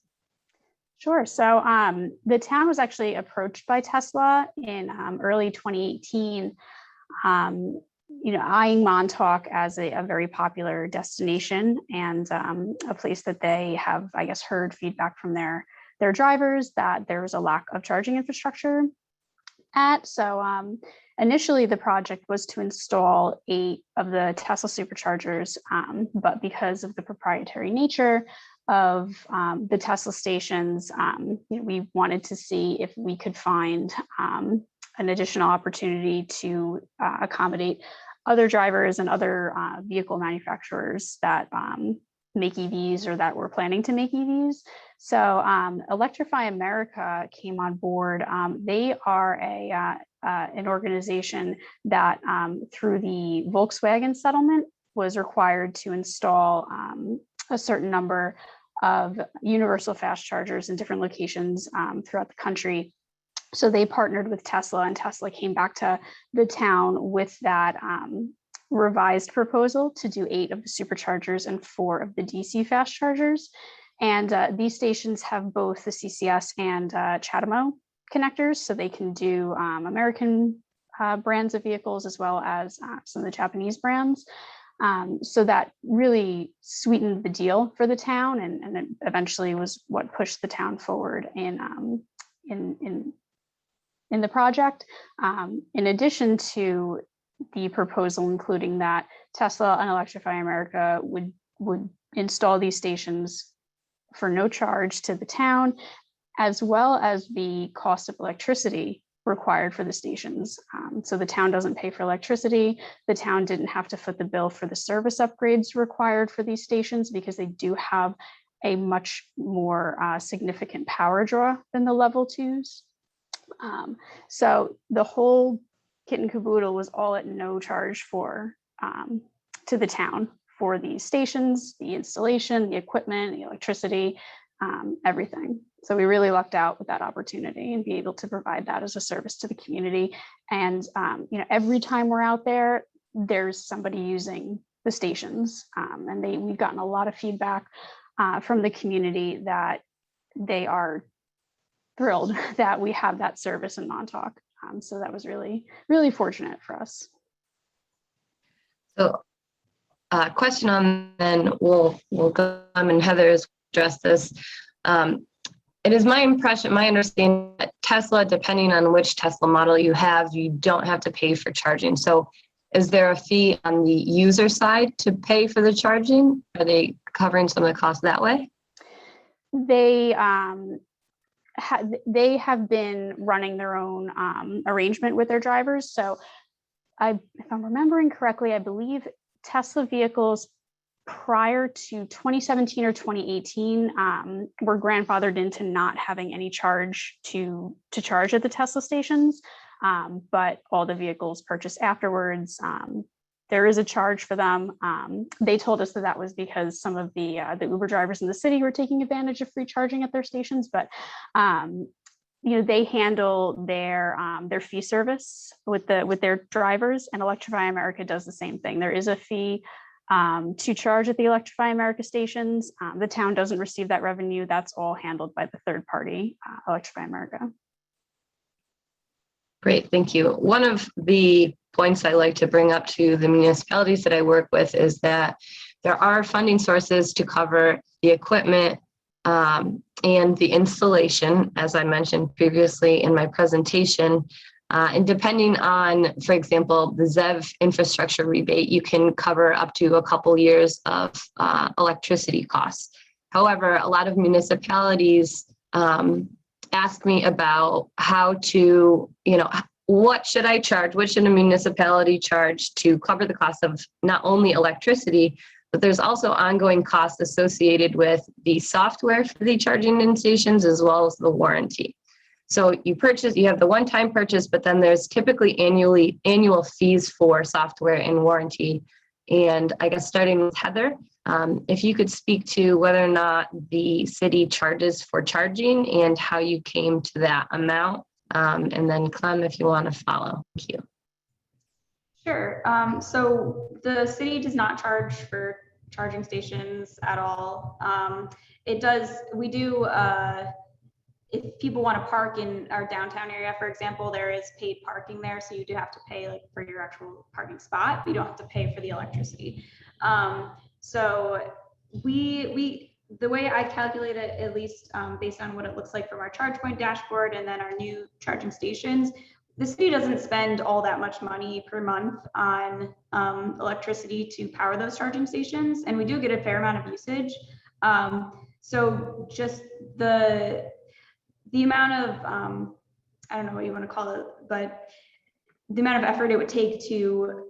Sure. So the town was actually approached by Tesla in early 2018, eyeing Montauk as a very popular destination and a place that they have, I guess, heard feedback from their drivers that there was a lack of charging infrastructure at. So initially, the project was to install 8 of the Tesla superchargers, but because of the proprietary nature of the Tesla stations, we wanted to see if we could find an additional opportunity to accommodate other drivers and other vehicle manufacturers that make EVs or that were planning to make EVs. So Electrify America came on board. They are an organization that through the Volkswagen settlement was required to install a certain number of universal fast chargers in different locations throughout the country. So they partnered with Tesla, and Tesla came back to the town with that revised proposal to do 8 of the superchargers and 4 of the DC fast chargers. And these stations have both the CCS and CHAdeMO connectors, so they can do American brands of vehicles as well as some of the Japanese brands. So that really sweetened the deal for the town, and it eventually was what pushed the town forward in the project. In addition to the proposal including that Tesla and Electrify America would install these stations for no charge to the town, as well as the cost of electricity required for the stations. So the town doesn't pay for electricity. The town didn't have to foot the bill for the service upgrades required for these stations because they do have a much more significant power draw than the level 2s. So the whole kit and caboodle was all at no charge for to the town for these stations, the installation, the equipment, the electricity, everything. So we really lucked out with that opportunity and be able to provide that as a service to the community. And every time we're out there, there's somebody using the stations, and we've gotten a lot of feedback from the community that they are thrilled that we have that service in Montauk. So that was really, really fortunate for us. So question on, then we'll go, and Heather has addressed this. It is my impression, my understanding that Tesla, depending on which Tesla model you have, you don't have to pay for charging. So is there a fee on the user side to pay for the charging? Are they covering some of the costs that way? They have been running their own arrangement with their drivers. So if I'm remembering correctly, I believe Tesla vehicles prior to 2017 or 2018 were grandfathered into not having any charge to charge at the Tesla stations. But all the vehicles purchased afterwards, there is a charge for them. They told us that was because some of the Uber drivers in the city were taking advantage of free charging at their stations, but they handle their fee service with their drivers, and Electrify America does the same thing. There is a fee to charge at the Electrify America stations. The town doesn't receive that revenue. That's all handled by the third party, Electrify America. Great, thank you. One of the points I like to bring up to the municipalities that I work with is that there are funding sources to cover the equipment and the installation, as I mentioned previously in my presentation. And depending on, for example, the ZEV infrastructure rebate, you can cover up to a couple years of electricity costs. However, a lot of municipalities ask me about how to, what should I charge? What should a municipality charge to cover the cost of not only electricity, but there's also ongoing costs associated with the software for the charging stations as well as the warranty. So you have the one-time purchase, but then there's typically annual fees for software and warranty. And I guess starting with Heather, if you could speak to whether or not the city charges for charging and how you came to that amount. And then Clem, if you want to follow. Thank you. Sure. So the city does not charge for charging stations at all. We do, if people want to park in our downtown area, for example, there is paid parking there. So you do have to pay for your actual parking spot. You don't have to pay for the electricity. So the way I calculate it, at least based on what it looks like from our ChargePoint dashboard and then our new charging stations, the city doesn't spend all that much money per month on electricity to power those charging stations. And we do get a fair amount of usage. So just the amount of, I don't know what you want to call it, but the amount of effort it would take to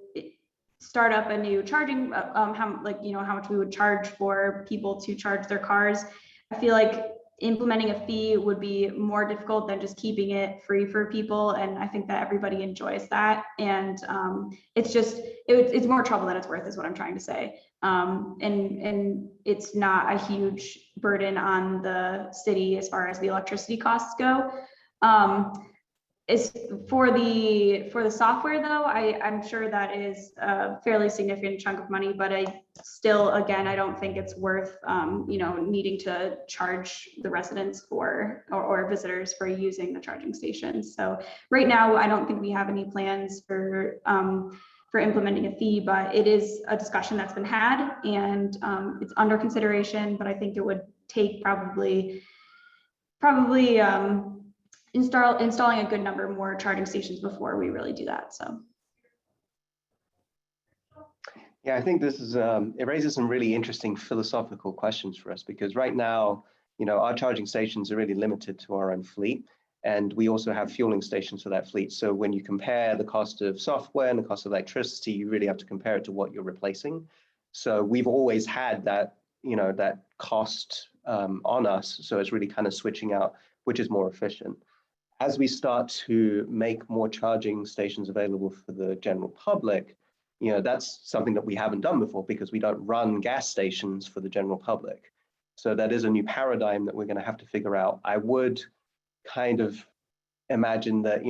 start up a new charging, how much we would charge for people to charge their cars. I feel like implementing a fee would be more difficult than just keeping it free for people. And I think that everybody enjoys that. And it's more trouble than it's worth is what I'm trying to say. And it's not a huge burden on the city as far as the electricity costs go. Is for the software though, I'm sure that is a fairly significant chunk of money, but I still, again, I don't think it's worth, needing to charge the residents for, or visitors for using the charging stations. So right now, I don't think we have any plans for implementing a fee, but it is a discussion that's been had, and it's under consideration, but I think it would take probably installing a good number more charging stations before we really do that. So Yeah, I think this is it raises some really interesting philosophical questions for us, because right now, our charging stations are really limited to our own fleet, and we also have fueling stations for that fleet. So when you compare the cost of software and the cost of electricity, you really have to compare it to what you're replacing. So we've always had that, that cost on us. So it's really kind of switching out which is more efficient. As we start to make more charging stations available for the general public, that's something that we haven't done before, because we don't run gas stations for the general public. So that is a new paradigm that we're going to have to figure out. I would kind of imagine that,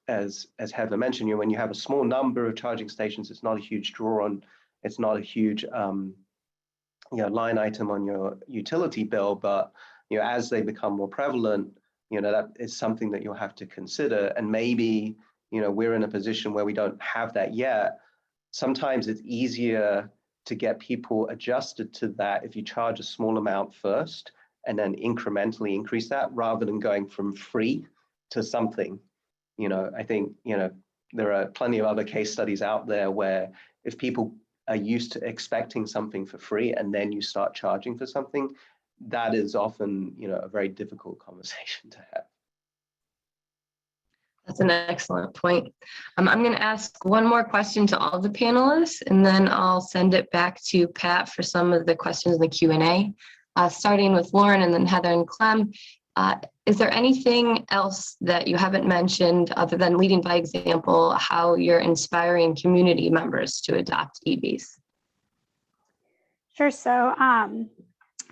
as Heather mentioned, when you have a small number of charging stations, it's not a huge draw on, it's not a huge line item on your utility bill, but as they become more prevalent, that is something that you'll have to consider. And maybe, we're in a position where we don't have that yet. Sometimes it's easier to get people adjusted to that if you charge a small amount first and then incrementally increase that, rather than going from free to something. I think, there are plenty of other case studies out there where if people are used to expecting something for free and then you start charging for something, that is often, a very difficult conversation to have. That's an excellent point. I'm going to ask one more question to all the panelists, and then I'll send it back to Pat for some of the questions in the Q&A, starting with Lauren and then Heather and Clem. Is there anything else that you haven't mentioned other than leading by example, how you're inspiring community members to adopt EVs? Sure. So,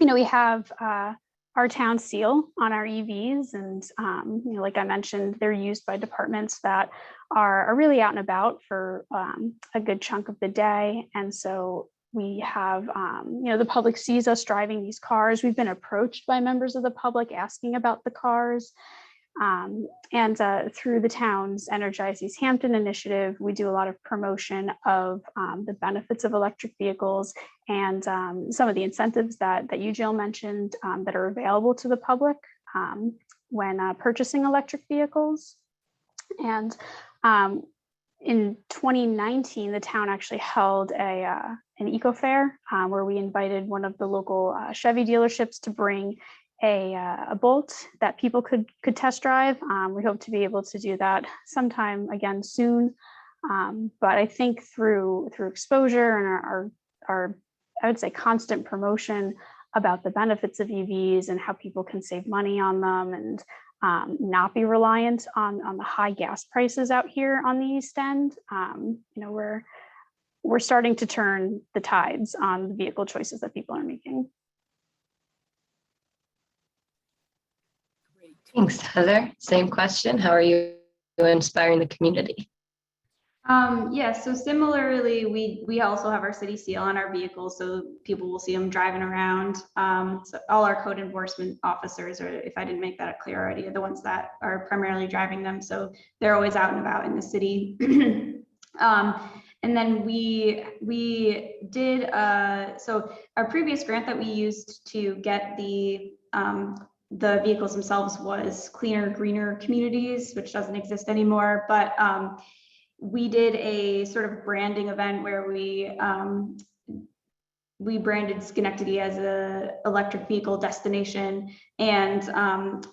we have our town seal on our EVs, and like I mentioned, they're used by departments that are really out and about for a good chunk of the day. And so we have, the public sees us driving these cars. We've been approached by members of the public asking about the cars. And through the town's Energize East Hampton initiative, we do a lot of promotion of the benefits of electric vehicles and some of the incentives that you, Jill, mentioned that are available to the public when purchasing electric vehicles. And in 2019, the town actually held an eco fair where we invited one of the local Chevy dealerships to bring a Bolt that people could test drive. We hope to be able to do that sometime again soon. But I think through exposure and our I would say constant promotion about the benefits of EVs and how people can save money on them and not be reliant on the high gas prices out here on the East End, we're starting to turn the tides on the vehicle choices that people are making. Thanks, Heather. Same question. How are you inspiring the community? Yeah, so similarly, we also have our city seal on our vehicles, so people will see them driving around. So all our code enforcement officers, or if I didn't make that clear already, are the ones that are primarily driving them. So they're always out and about in the city. And then we did, so our previous grant that we used to get the vehicles themselves was Cleaner, Greener Communities, which doesn't exist anymore. But we did a sort of branding event where we branded Schenectady as a electric vehicle destination. And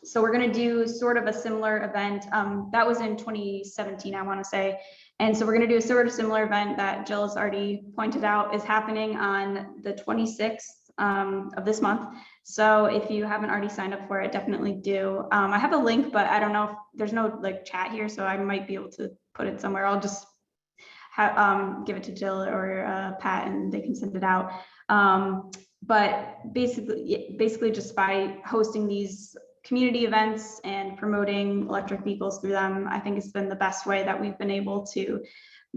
so we're going to do sort of a similar event. That was in 2017, I want to say. And so we're going to do a sort of similar event that Jill has already pointed out is happening on the 26th of this month. So if you haven't already signed up for it, definitely do. I have a link, but I don't know if there's no like chat here, so I might be able to put it somewhere. I'll just give it to Jill or Pat and they can send it out. But basically just by hosting these community events and promoting electric vehicles through them, I think it's been the best way that we've been able to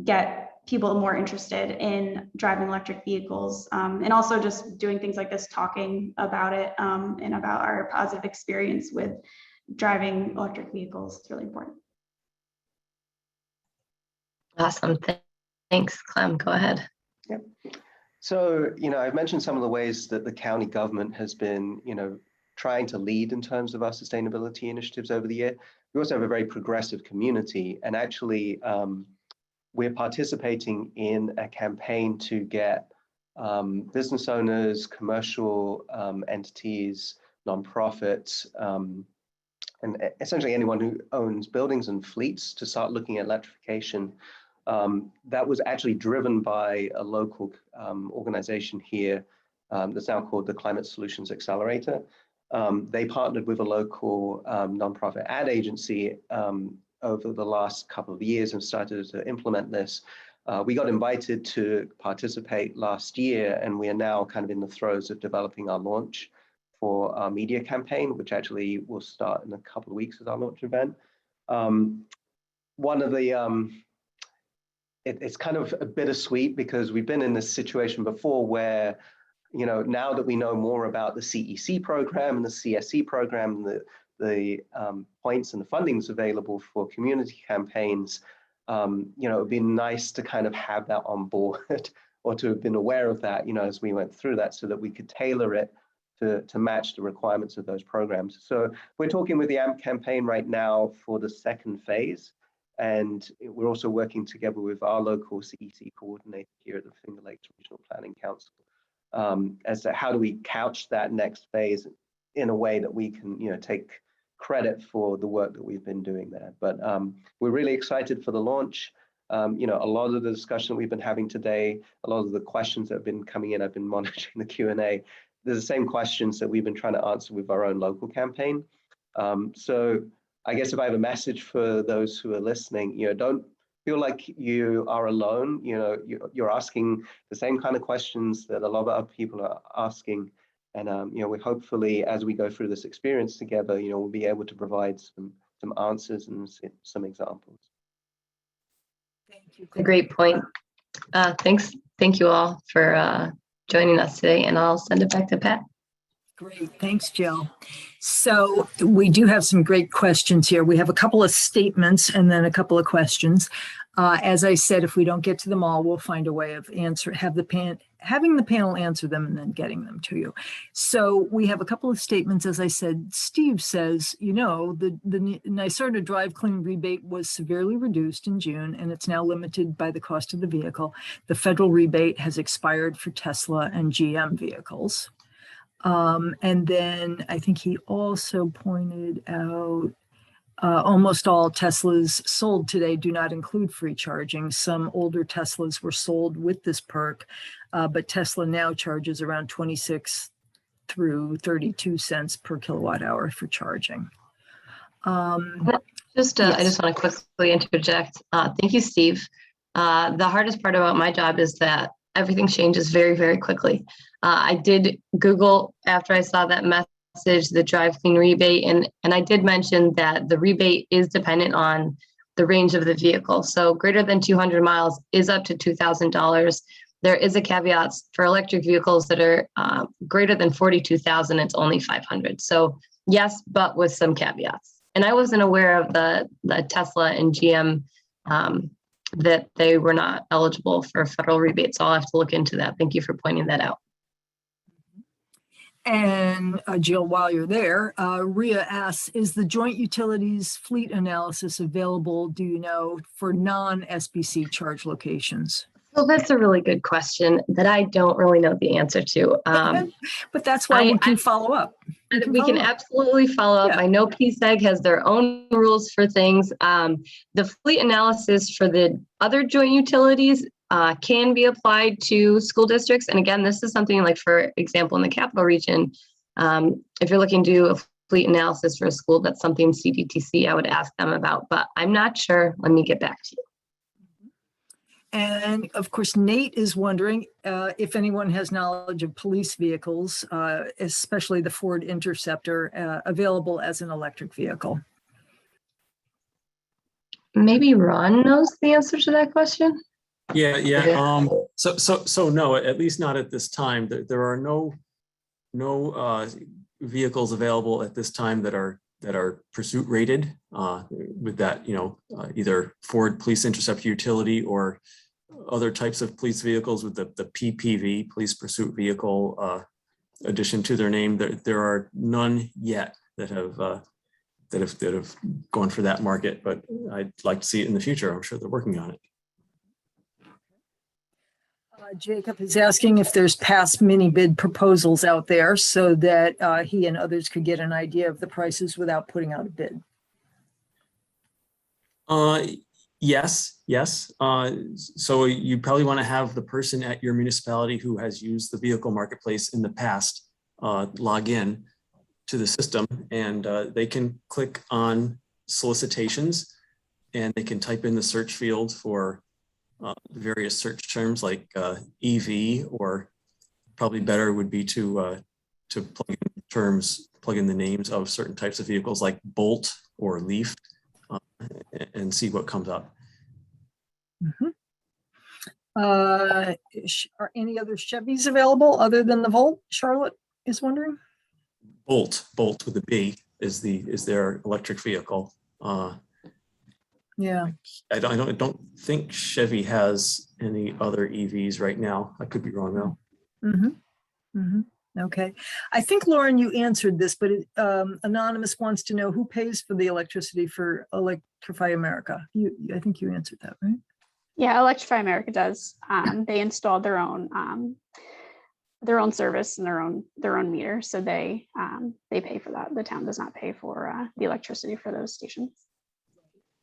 get people more interested in driving electric vehicles, and also just doing things like this, talking about it and about our positive experience with driving electric vehicles. It's really important. Awesome. Thanks, Clem. Go ahead. Yep. So, I've mentioned some of the ways that the county government has been, trying to lead in terms of our sustainability initiatives over the year. We also have a very progressive community, and actually we're participating in a campaign to get business owners, commercial entities, nonprofits, and essentially anyone who owns buildings and fleets to start looking at electrification. That was actually driven by a local organization here that's now called the Climate Solutions Accelerator. They partnered with a local nonprofit ad agency over the last couple of years and started to implement this. We got invited to participate last year, and we are now kind of in the throes of developing our launch for our media campaign, which actually will start in a couple of weeks as our launch event. One of the it's kind of a bittersweet because we've been in this situation before where, now that we know more about the CEC program and the CSE program, the points and the fundings available for community campaigns, it would be nice to kind of have that on board or to have been aware of that, as we went through that, so that we could tailor it to match the requirements of those programs. So we're talking with the AMP campaign right now for the second phase. And we're also working together with our local CEC coordinator here at the Finger Lakes Regional Planning Council as to how do we couch that next phase in a way that we can, take credit for the work that we've been doing there. But we're really excited for the launch. A lot of the discussion we've been having today, a lot of the questions that have been coming in, I've been monitoring the Q&A. They're the same questions that we've been trying to answer with our own local campaign. So I guess if I have a message for those who are listening, don't feel like you are alone. You're asking the same kind of questions that a lot of other people are asking. And, we hopefully, as we go through this experience together, we'll be able to provide some answers and some examples. Thank you. A great point. Thanks. Thank you all for joining us today, and I'll send it back to Pat. Great. Thanks, Jill. So we do have some great questions here. We have a couple of statements and then a couple of questions. As I said, if we don't get to them all, we'll find a way of having the panel answer them and then getting them to you. So we have a couple of statements. As I said, Steve says, the NYSERDA Drive Clean rebate was severely reduced in June, and it's now limited by the cost of the vehicle. The federal rebate has expired for Tesla and GM vehicles. And then I think he also pointed out almost all Teslas sold today do not include free charging. Some older Teslas were sold with this perk, but Tesla now charges around 26 through 32 cents per kilowatt hour for charging. I just Yes. want to quickly interject. Thank you, Steve. The hardest part about my job is that everything changes very, very quickly. I did Google after I saw that message, the Drive Clean rebate, and I did mention that the rebate is dependent on the range of the vehicle. So greater than 200 miles is up to $2,000. There is a caveat for electric vehicles that are greater than 42,000, it's only 500. So yes, but with some caveats. And I wasn't aware of the Tesla and GM that they were not eligible for federal rebates. So I'll have to look into that. Thank you for pointing that out. And Jill, while you're there, Ria asks, is the joint utilities fleet analysis available, do you know, for non-SBC charge locations? Well, that's a really good question that I don't really know the answer to. But that's why we can follow up. We can absolutely follow up. Yeah. I know PSEG has their own rules for things. The fleet analysis for the other joint utilities can be applied to school districts. And again, this is something like, for example, in the Capital Region, if you're looking to do a fleet analysis for a school, that's something CDTC I would ask them about, but I'm not sure. Let me get back to you. And of course, Nate is wondering if anyone has knowledge of police vehicles, especially the Ford Interceptor, available as an electric vehicle. Maybe Ron knows the answer to that question. Yeah. So no, at least not at this time. There are no vehicles available at this time that are pursuit rated with that, either Ford Police Interceptor Utility or other types of police vehicles with the PPV, Police Pursuit Vehicle addition to their name. There are none yet that have gone for that market, but I'd like to see it in the future. I'm sure they're working on it. Jacob is asking if there's past mini bid proposals out there so that he and others could get an idea of the prices without putting out a bid. Yes. So you probably want to have the person at your municipality who has used the vehicle marketplace in the past log in to the system, and they can click on solicitations, and they can type in the search field for various search terms like EV, or probably better would be to plug in the names of certain types of vehicles like Bolt or Leaf, and see what comes up. Mm-hmm. Are any other Chevys available other than the Volt? Charlotte is wondering. Bolt with a B is their electric vehicle. Yeah. I don't think Chevy has any other EVs right now. I could be wrong though. Mm-hmm. Mm-hmm. Okay. I think, Lauren, you answered this, but Anonymous wants to know who pays for the electricity for Electrify America. I think you answered that, right? Yeah, Electrify America does. They installed their own service and their own meter, so they pay for that. The town does not pay for the electricity for those stations.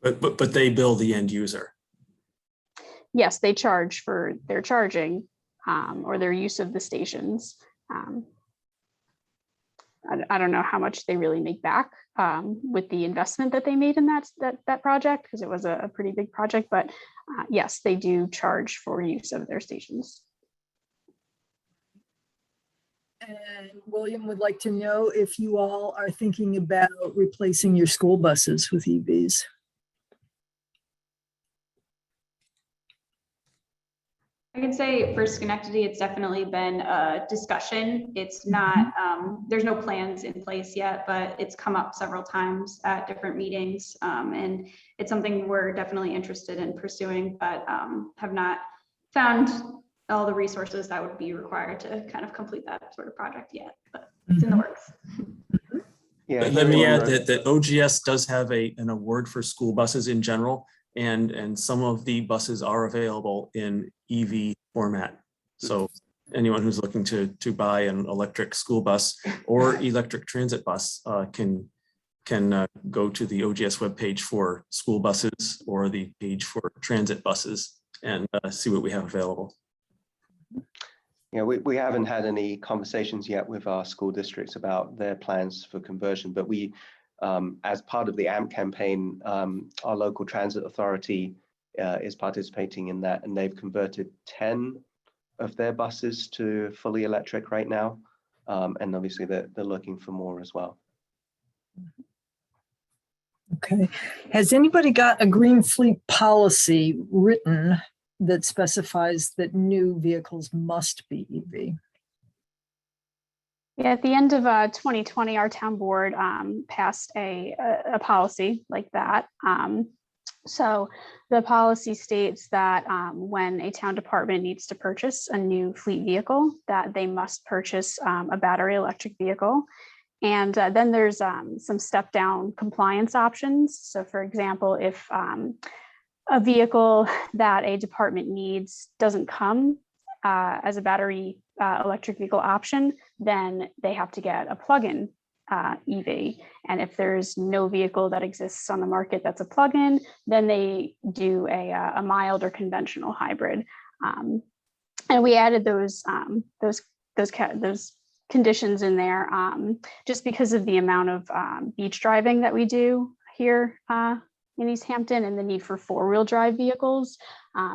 But they bill the end user. Yes, they charge for their charging or their use of the stations. I don't know how much they really make back with the investment that they made in that project, because it was a pretty big project, but yes, they do charge for use of their stations. And William would like to know if you all are thinking about replacing your school buses with EVs. I can say for Schenectady, it's definitely been a discussion. It's not, there's no plans in place yet, but it's come up several times at different meetings. And it's something we're definitely interested in pursuing, but have not found all the resources that would be required to kind of complete that sort of project yet, but it's in the works. Yeah, Let me add that OGS does have an award for school buses in general, and some of the buses are available in EV format. So anyone who's looking to buy an electric school bus or electric transit bus can go to the OGS webpage for school buses or the page for transit buses and see what we have available. Yeah, we haven't had any conversations yet with our school districts about their plans for conversion, but we, as part of the AMP campaign, our local transit authority is participating in that, and they've converted 10 of their buses to fully electric right now. And obviously they're looking for more as well. Okay. Has anybody got a green fleet policy written that specifies that new vehicles must be EV? Yeah, at the end of 2020, our town board passed a policy like that. So the policy states that when a town department needs to purchase a new fleet vehicle, that they must purchase a battery electric vehicle. And then there's some step down compliance options. So for example, if a vehicle that a department needs doesn't come as a battery electric vehicle option, then they have to get a plug-in EV. And if there's no vehicle that exists on the market that's a plug-in, then they do a mild or conventional hybrid. And we added those conditions in there just because of the amount of beach driving that we do here in East Hampton and the need for four-wheel drive vehicles.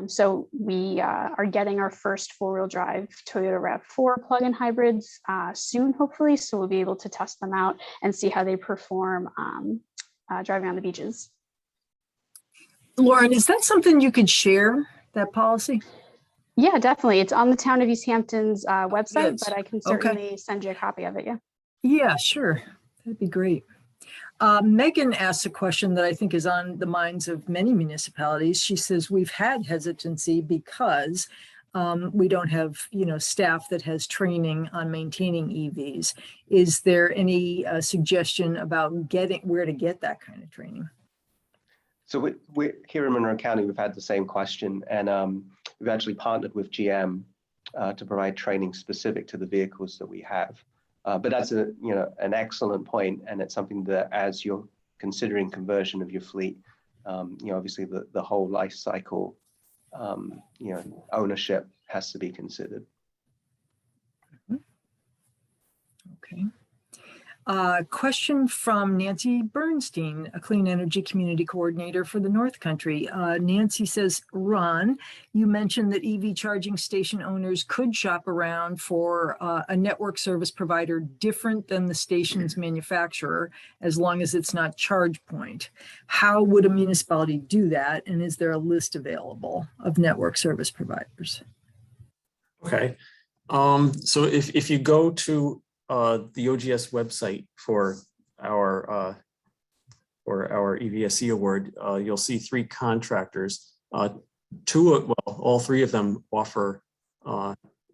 So we are getting our first four-wheel drive Toyota RAV4 plug-in hybrids soon, hopefully. So we'll be able to test them out and see how they perform driving on the beaches. Lauren, is that something you could share, that policy? Yeah, definitely. It's on the Town of East Hampton's website, Yes. but I can Okay. certainly send you a copy of it. Yeah. Yeah, sure. That'd be great. Megan asked a question that I think is on the minds of many municipalities. She says, we've had hesitancy because we don't have, staff that has training on maintaining EVs. Is there any suggestion about where to get that kind of training? So we here in Monroe County, we've had the same question, and we've actually partnered with GM to provide training specific to the vehicles that we have. But that's an excellent point, and it's something that as you're considering conversion of your fleet, obviously the whole life cycle, ownership has to be considered. Okay. Question from Nancy Bernstein, a clean energy community coordinator for the North Country. Nancy says, Ron, you mentioned that EV charging station owners could shop around for a network service provider different than the station's manufacturer, as long as it's not ChargePoint. How would a municipality do that? And is there a list available of network service providers? Okay. So if you go to the OGS website for our EVSE award, you'll see 3 contractors. All 3 of them offer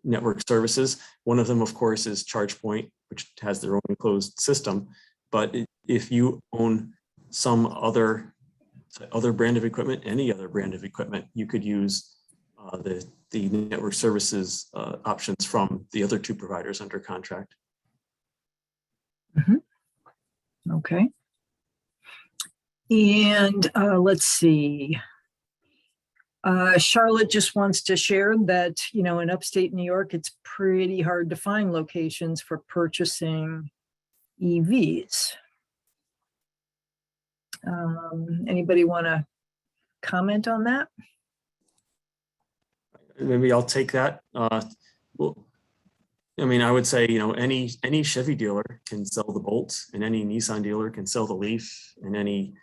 network services. One of them, of course, is ChargePoint, which has their own enclosed system. But if you own some other brand of equipment, any other brand of equipment, you could use the network services options from the other 2 providers under contract. Okay. And let's see. Charlotte just wants to share that, in upstate New York, it's pretty hard to find locations for purchasing EVs. Anybody want to comment on that? Maybe I'll take that. Well, I would say, any Chevy dealer can sell the Bolt, and any Nissan dealer can sell the Leaf, and any,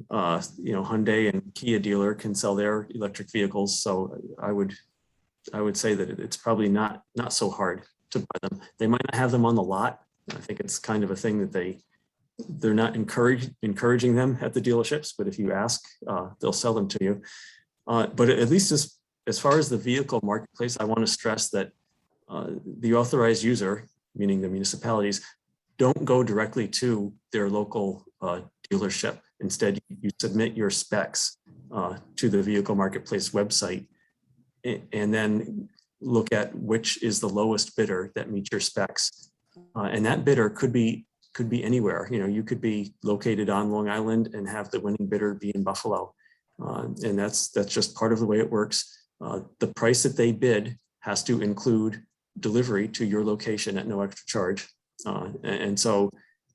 Hyundai and Kia dealer can sell their electric vehicles. So I would say that it's probably not so hard to buy them. They might not have them on the lot. I think it's kind of a thing that they're not encouraging them at the dealerships, but if you ask, they'll sell them to you. But at least as far as the vehicle marketplace, I want to stress that the authorized user, meaning the municipalities, don't go directly to their local dealership. Instead, you submit your specs to the vehicle marketplace website, and then look at which is the lowest bidder that meets your specs. And that bidder could be anywhere. You could be located on Long Island and have the winning bidder be in Buffalo. And that's just part of the way it works. The price that they bid has to include delivery to your location at no extra charge. And so,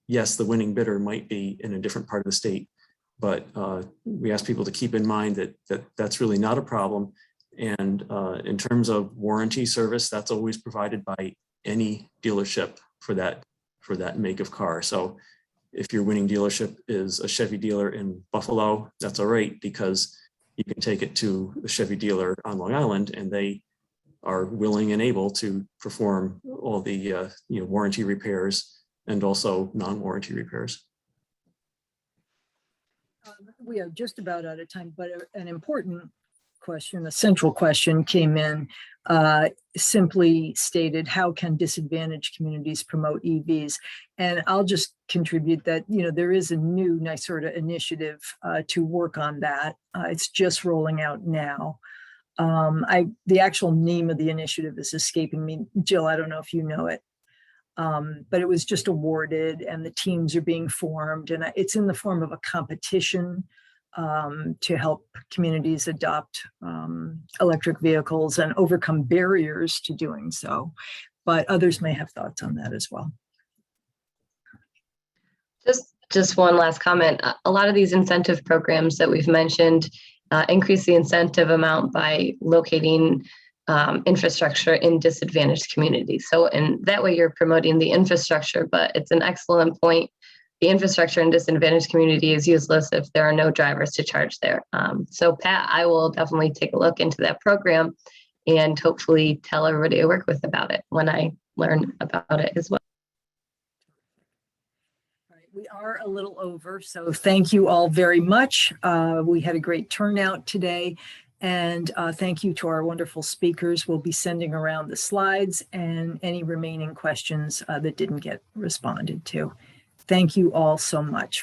yes, the winning bidder might be in a different part of the state, but we ask people to keep in mind that that's really not a problem. And in terms of warranty service, that's always provided by any dealership for that make of car. So if your winning dealership is a Chevy dealer in Buffalo, that's all right, because you can take it to the Chevy dealer on Long Island, and they are willing and able to perform all the warranty repairs and also non-warranty repairs. We are just about out of time, but an important question, a central question came in, simply stated, how can disadvantaged communities promote EVs? And I'll just contribute that, there is a new NYSERDA initiative to work on that. It's just rolling out now. The actual name of the initiative is escaping me. Jill, I don't know if you know it, but it was just awarded and the teams are being formed, and it's in the form of a competition to help communities adopt electric vehicles and overcome barriers to doing so. But others may have thoughts on that as well. Just just one last comment. A lot of these incentive programs that we've mentioned increase the incentive amount by locating infrastructure in disadvantaged communities. So, and that way you're promoting the infrastructure, but it's an excellent point. The infrastructure in disadvantaged community is useless if there are no drivers to charge there. So Pat, I will definitely take a look into that program and hopefully tell everybody I work with about it when I learn about it as well. All right, we are a little over, so thank you all very much. We had a great turnout today. And thank you to our wonderful speakers. We'll be sending around the slides and any remaining questions that didn't get responded to. Thank you all so much